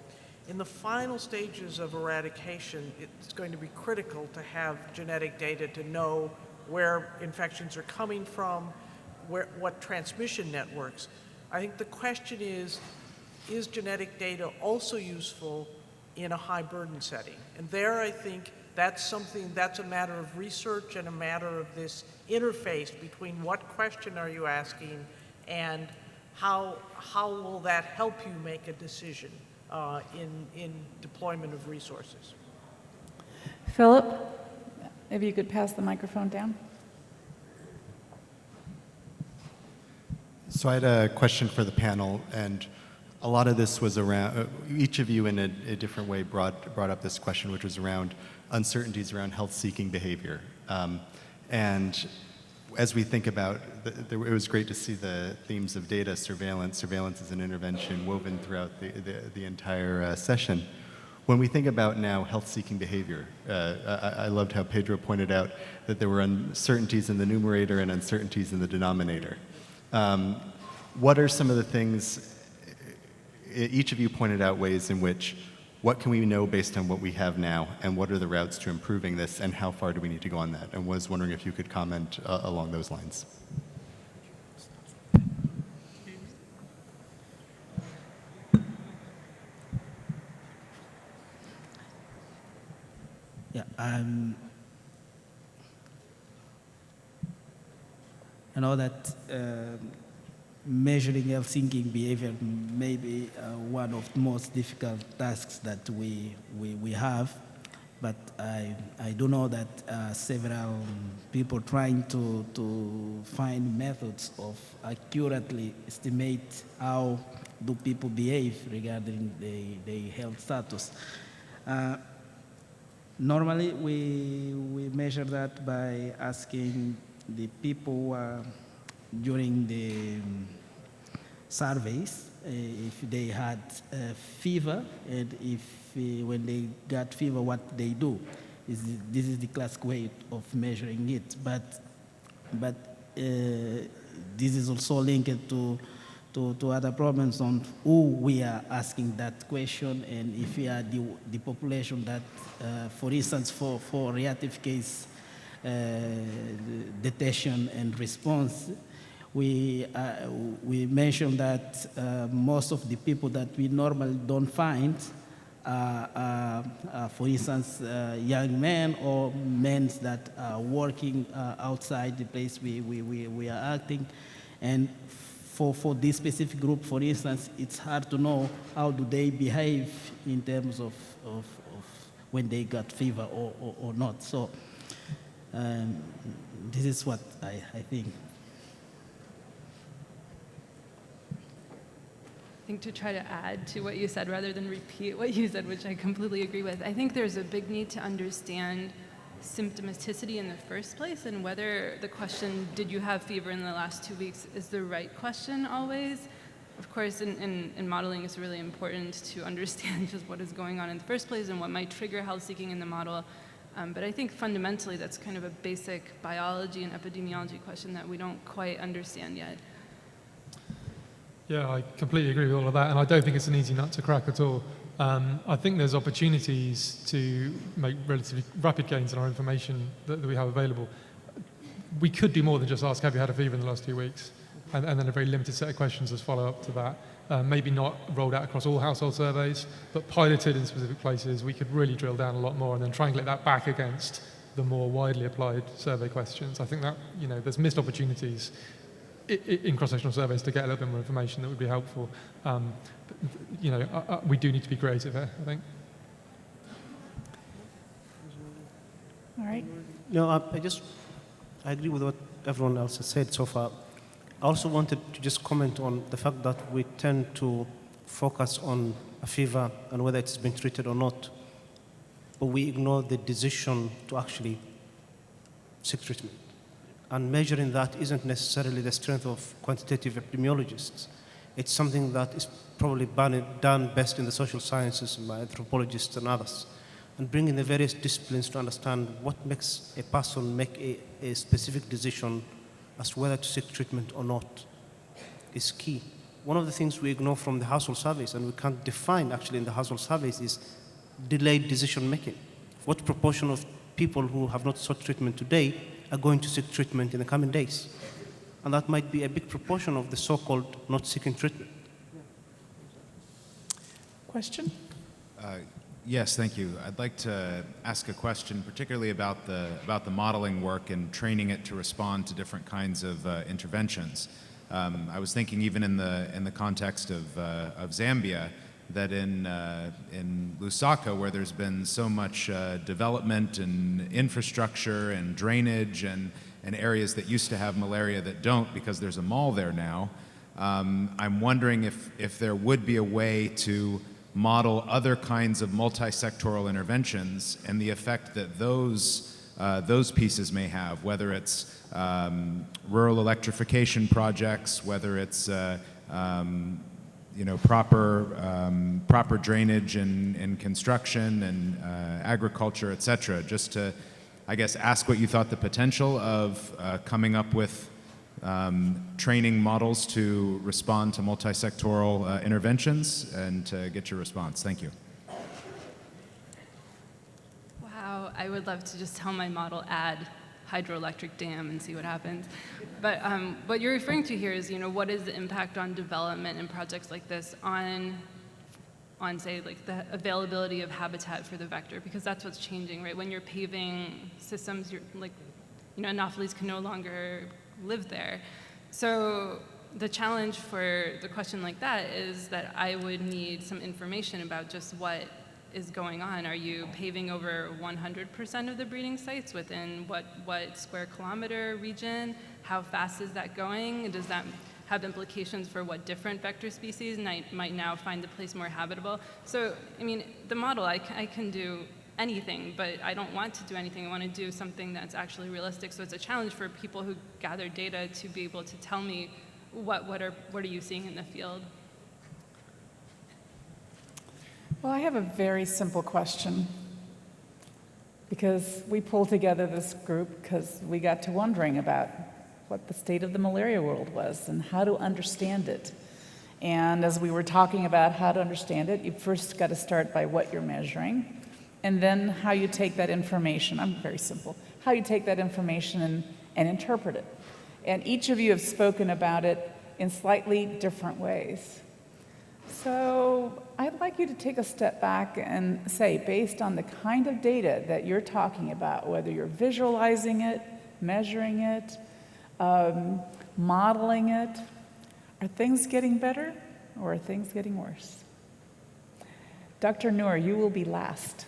in the final stages of eradication, it's going to be critical to have genetic data to know where infections are coming from, what transmission networks. I think the question is genetic data also useful in a high burden setting? And there, I think that's a matter of research and a matter of this interface between what question are you asking and how will that help you make a decision in deployment of resources. Philip, if you could pass the microphone down. So I had a question for the panel, and a lot of this was around, each of you in a different way brought up this question, which was around uncertainties around health-seeking behavior. And as we think about, it was great to see the themes of data, surveillance as an intervention woven throughout the entire session. When we think about now health-seeking behavior, I loved how Pedro pointed out that there were uncertainties in the numerator and uncertainties in the denominator. What are some of the things, each of you pointed out ways in which, what can we know based on what we have now, and what are the routes to improving this, and how far do we need to go on that? And was wondering if you could comment along those lines. Yeah, I know that measuring health-seeking behavior may be one of the most difficult tasks that we have, but I do know that several people trying to find methods of accurately estimate how do people behave regarding their health status. Normally, we measure that by asking the people during the surveys if they had fever, and if when they got fever, what they do. This is the classic way of measuring it. But this is also linked to other problems on who we are asking that question, and if we are the population that, for instance, for reactive case detection and response, we mentioned that most of the people that we normally don't find for instance, young men or men that are working outside the place we are acting. And for this specific group, for instance, it's hard to know how do they behave in terms of when they got fever or not. So this is what I think. I think to try to add to what you said rather than repeat what you said, which I completely agree with, I think there's a big need to understand symptomaticity in the first place, and whether the question, did you have fever in the last 2 weeks, is the right question always. Of course, in modeling, it's really important to understand just what is going on in the first place and what might trigger health-seeking in the model. But I think fundamentally that's kind of a basic biology and epidemiology question that we don't quite understand yet. Yeah, I completely agree with all of that, and I don't think it's an easy nut to crack at all. I think there's opportunities to make relatively rapid gains in our information that we have available. We could do more than just ask, have you had a fever in the last 2 weeks? And then a very limited set of questions as follow-up to that. Maybe not rolled out across all household surveys, but piloted in specific places. We could really drill down a lot more and then triangulate that back against the more widely applied survey questions. I think that, there's missed opportunities in cross-sectional surveys to get a little bit more information that would be helpful. We do need to be creative here, I think. All right. No, I agree with what everyone else has said so far. I also wanted to just comment on the fact that we tend to focus on a fever and whether it's been treated or not, but we ignore the decision to actually seek treatment. And measuring that isn't necessarily the strength of quantitative epidemiologists. It's something that is probably done best in the social sciences by anthropologists and others. And bringing the various disciplines to understand what makes a person make a specific decision as to whether to seek treatment or not is key. One of the things we ignore from the household surveys, and we can't define actually in the household surveys, is delayed decision making. What proportion of people who have not sought treatment today are going to seek treatment in the coming days? And that might be a big proportion of the so-called not seeking treatment. Question? Yes, thank you. I'd like to ask a question, particularly about the modeling work and training it to respond to different kinds of interventions. I was thinking, even in the context of Zambia, that in Lusaka, where there's been so much development and infrastructure and drainage and areas that used to have malaria that don't because there's a mall there now, I'm wondering if there would be a way to model other kinds of multi-sectoral interventions and the effect that those pieces may have, whether it's rural electrification projects, whether it's proper drainage and construction and agriculture, et cetera, just to, I guess, ask what you thought the potential of coming up with training models to respond to multi-sectoral interventions, and to get your response. Thank you. Wow, I would love to just tell my model add hydroelectric dam and see what happens. But what you're referring to here is, what is the impact on development and projects like this on say, like the availability of habitat for the vector, because that's what's changing, right? When you're paving systems, you're like, anopheles can no longer live there. So the challenge for the question like that is that I would need some information about just what is going on. Are you paving over 100% of the breeding sites within what square kilometer region? How fast is that going? Does that have implications for what different vector species might now find the place more habitable? So, the model, I can do anything, but I don't want to do anything. I want to do something that's actually realistic. So it's a challenge for people who gather data to be able to tell me what are you seeing in the field? Well, I have a very simple question, because we pulled together this group because we got to wondering about what the state of the malaria world was and how to understand it. And as we were talking about how to understand it, you first got to start by what you're measuring, and then how you take that information. I'm very simple. How you take that information and interpret it. And each of you have spoken about it in slightly different ways. So I'd like you to take a step back and say, based on the kind of data that you're talking about, whether you're visualizing it, measuring it, modeling it, are things getting better or are things getting worse? Dr. Noor, you will be last.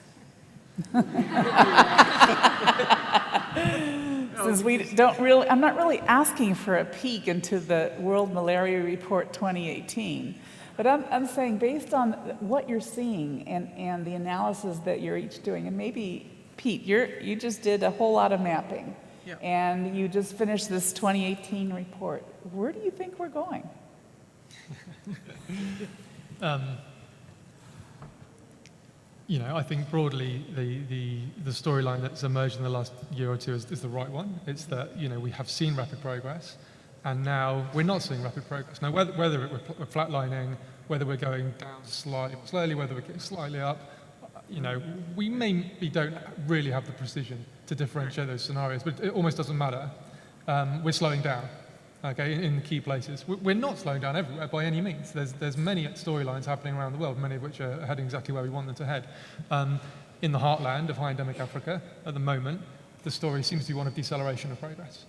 Since we don't really, I'm not really asking for a peek into the World Malaria Report 2018, but I'm saying, based on what you're seeing and the analysis that you're each doing, and maybe Pete, you just did a whole lot of mapping, and you just finished this 2018 report. Where do you think we're going? I think broadly the storyline that's emerged in the last year or two is the right one. It's that we have seen rapid progress, and now we're not seeing rapid progress. Now whether we're flatlining, whether we're going down slightly more slowly, whether we're getting slightly up, we maybe don't really have the precision to differentiate those scenarios, but it almost doesn't matter. We're slowing down. Okay, in key places. We're not slowing down everywhere by any means. There's many storylines happening around the world, many of which are heading exactly where we want them to head. In the heartland of high endemic Africa at the moment, the story seems to be one of deceleration of progress.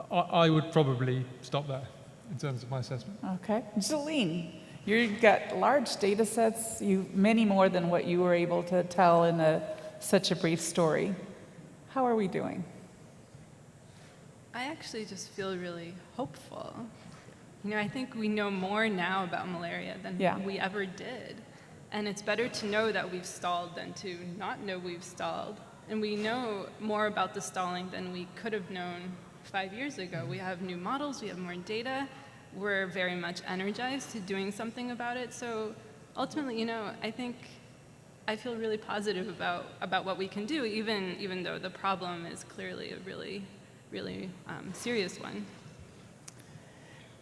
I would probably stop there in terms of my assessment. Okay. Celine, you've got large data sets, many more than what you were able to tell in such a brief story. How are we doing? I actually just feel really hopeful. You know, I think we know more now about malaria than we ever did. And it's better to know that we've stalled than to not know we've stalled. And we know more about the stalling than we could have known 5 years ago. We have new models, we have more data. We're very much energized to doing something about it. So ultimately, you know, I think I feel really positive about what we can do, even though the problem is clearly a really serious one.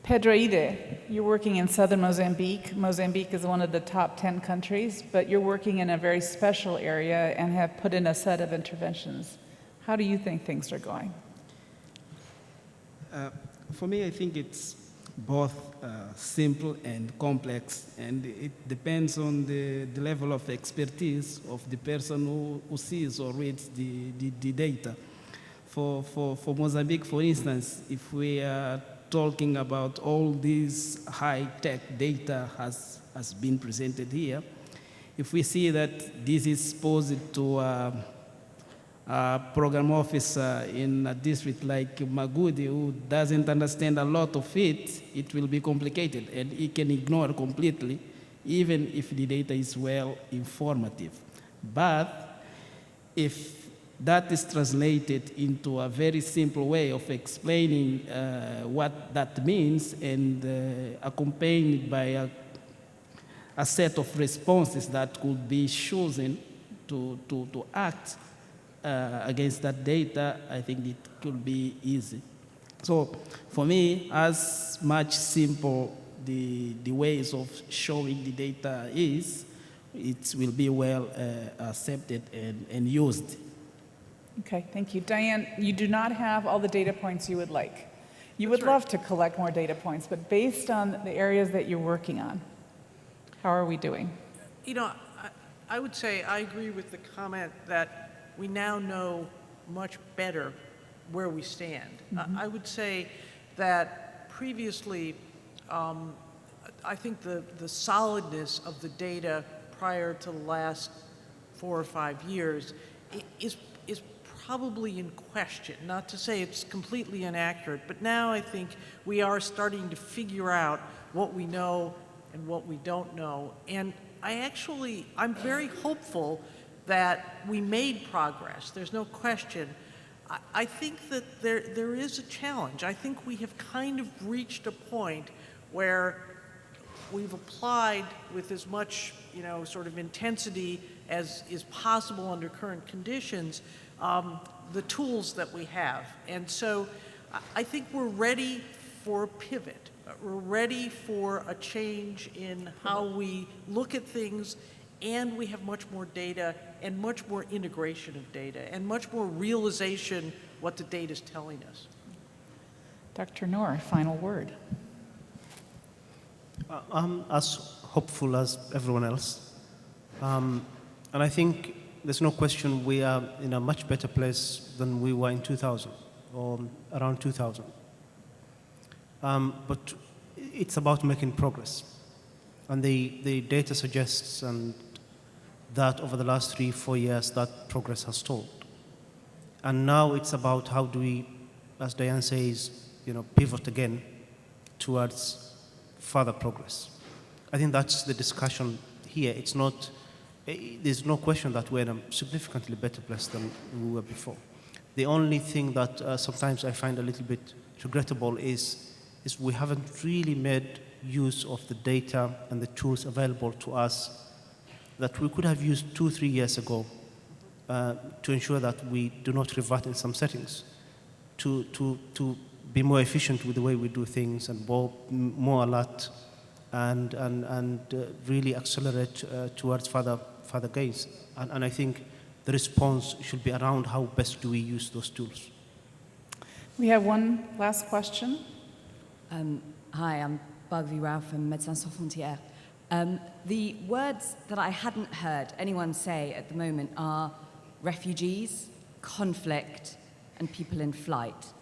Pedroide, you're working in southern Mozambique. Mozambique is one of the top 10 countries, but you're working in a very special area and have put in a set of interventions. How do you think things are going? For me, I think it's both simple and complex, and it depends on the level of expertise of the person who sees or reads the data. For Mozambique, for instance, if we are talking about all these high-tech data has been presented here, if we see that this is posed to a program officer in a district like Magudi who doesn't understand a lot of it, it will be complicated, and he can ignore completely, even if the data is well informative. But if that is translated into a very simple way of explaining what that means and accompanied by a set of responses that could be chosen to act against that data, I think it could be easy. So for me, as much simple the ways of showing the data is, it will be well accepted and used. Okay, thank you. Diane, you do not have all the data points you would like. You would love to collect more data points, but based on the areas that you're working on, how are we doing? You know, I would say I agree with the comment that we now know much better where we stand. Mm-hmm. I would say that previously, I think the solidness of the data prior to the last 4 or 5 years is probably in question. Not to say it's completely inaccurate, but now I think we are starting to figure out what we know and what we don't know. And I'm very hopeful that we made progress. There's no question. I think that there is a challenge. I think we have kind of reached a point where we've applied with as much, you know, sort of intensity as is possible under current conditions, the tools that we have. And so I think we're ready for a pivot. We're ready for a change in how we look at things, and we have much more data and much more integration of data and much more realization what the data is telling us. Dr. Noor, final word. I'm as hopeful as everyone else. And I think there's no question we are in a much better place than we were in 2000 or around 2000. But it's about making progress. And the data suggests that over the last 3-4 years, that progress has stalled. And now it's about how do we, as Diane says, you know, pivot again towards further progress. I think that's the discussion here. It's not, there's no question that we're in a significantly better place than we were before. The only thing that sometimes I find a little bit regrettable is we haven't really made use of the data and the tools available to us that we could have used 2-3 years ago to ensure that we do not revert in some settings, to be more efficient with the way we do things and more alert and really accelerate towards further gains. And I think the response should be around how best do we use those tools. We have one last question. Hi, I'm Bagvi Rao from Médecins Sans Frontières. The words that I hadn't heard anyone say at the moment are refugees, conflict, and people in flight.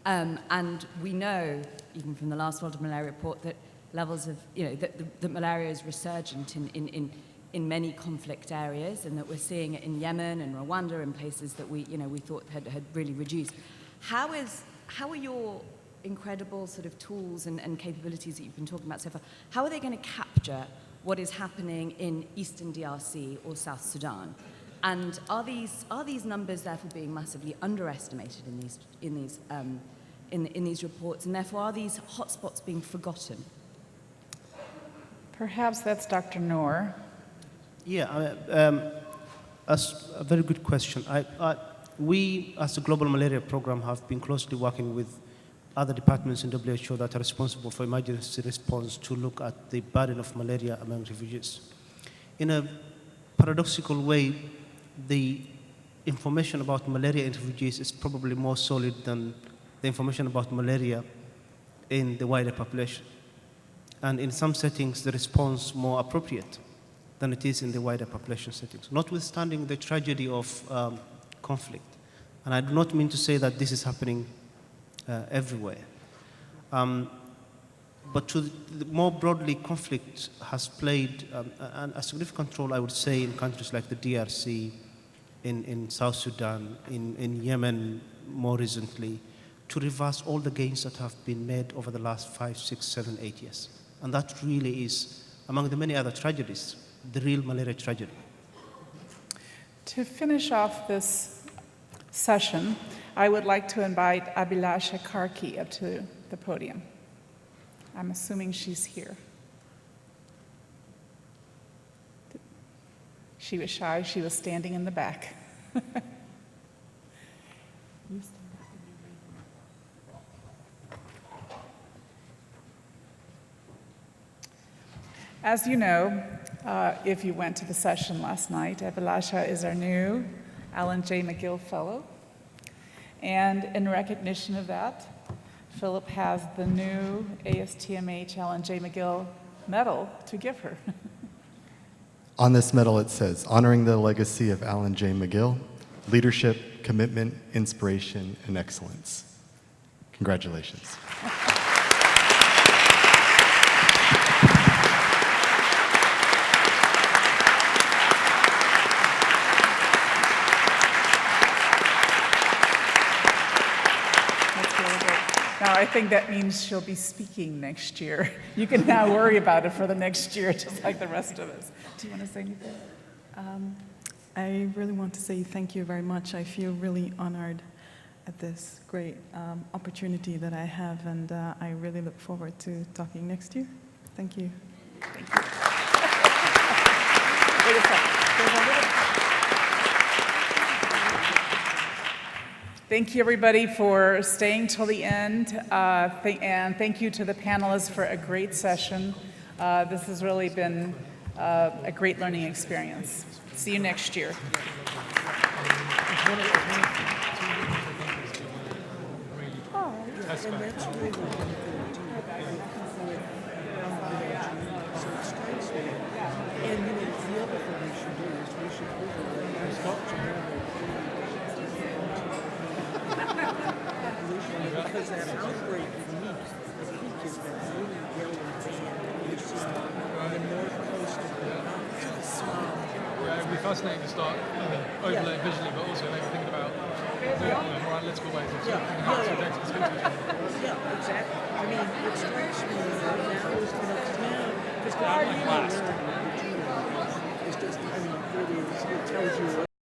And we know, even from the last World Malaria Report, that levels of, that malaria is resurgent in many conflict areas, and that we're seeing it in Yemen and Rwanda and places that we thought had really reduced. How are your incredible sort of tools and capabilities that you've been talking about so far, how are they going to capture what is happening in Eastern DRC or South Sudan? And are these numbers therefore being massively underestimated in these reports, and therefore are these hotspots being forgotten? Perhaps that's Dr. Noor. Yeah, that's a very good question. We, as the Global Malaria Program, have been closely working with other departments in WHO that are responsible for emergency response to look at the burden of malaria among refugees. In a paradoxical way, the information about malaria in refugees is probably more solid than the information about malaria in the wider population. And in some settings, the response more appropriate than it is in the wider population settings, notwithstanding the tragedy of conflict. And I do not mean to say that this is happening everywhere. But more broadly, conflict has played a significant role, I would say, in countries like the DRC, in South Sudan, in Yemen more recently, to reverse all the gains that have been made over the last 5, 6, 7, 8 years. And that really is, among the many other tragedies, the real malaria tragedy. To finish off this session, I would like to invite Abhilasha Karki up to the podium. I'm assuming she's here. She was shy, she was standing in the back. As you know, if you went to the session last night, Abhilasha is our new Alan J. Magill Fellow. And in recognition of that, Philip has the new ASTMH Alan J. Magill medal to give her. On this medal it says, honoring the legacy of Alan J. Magill, leadership, commitment, inspiration, and excellence. Congratulations. Now, I think that means she'll be speaking next year. You can now worry about it for the next year, just like the rest of us. Do you want to say anything? I really want to say thank you very much. I feel really honored at this great opportunity that I have, and I really look forward to talking next year. Thank you. Thank you. Wait a second. Thank you, everybody, for staying till the end, and thank you to the panelists for a great session. This has really been a great learning experience. See you next year. Because that outbreak the peak has been really, really bad. It's just on the north coast of the mountains. Yeah, it would be fascinating to start overlaying visually, but also maybe thinking about more analytical ways of thinking how two data can speak to each other. Yeah, exactly. I mean, it strikes me that now is the time, because what you learn in opportunity is just, I mean, it tells you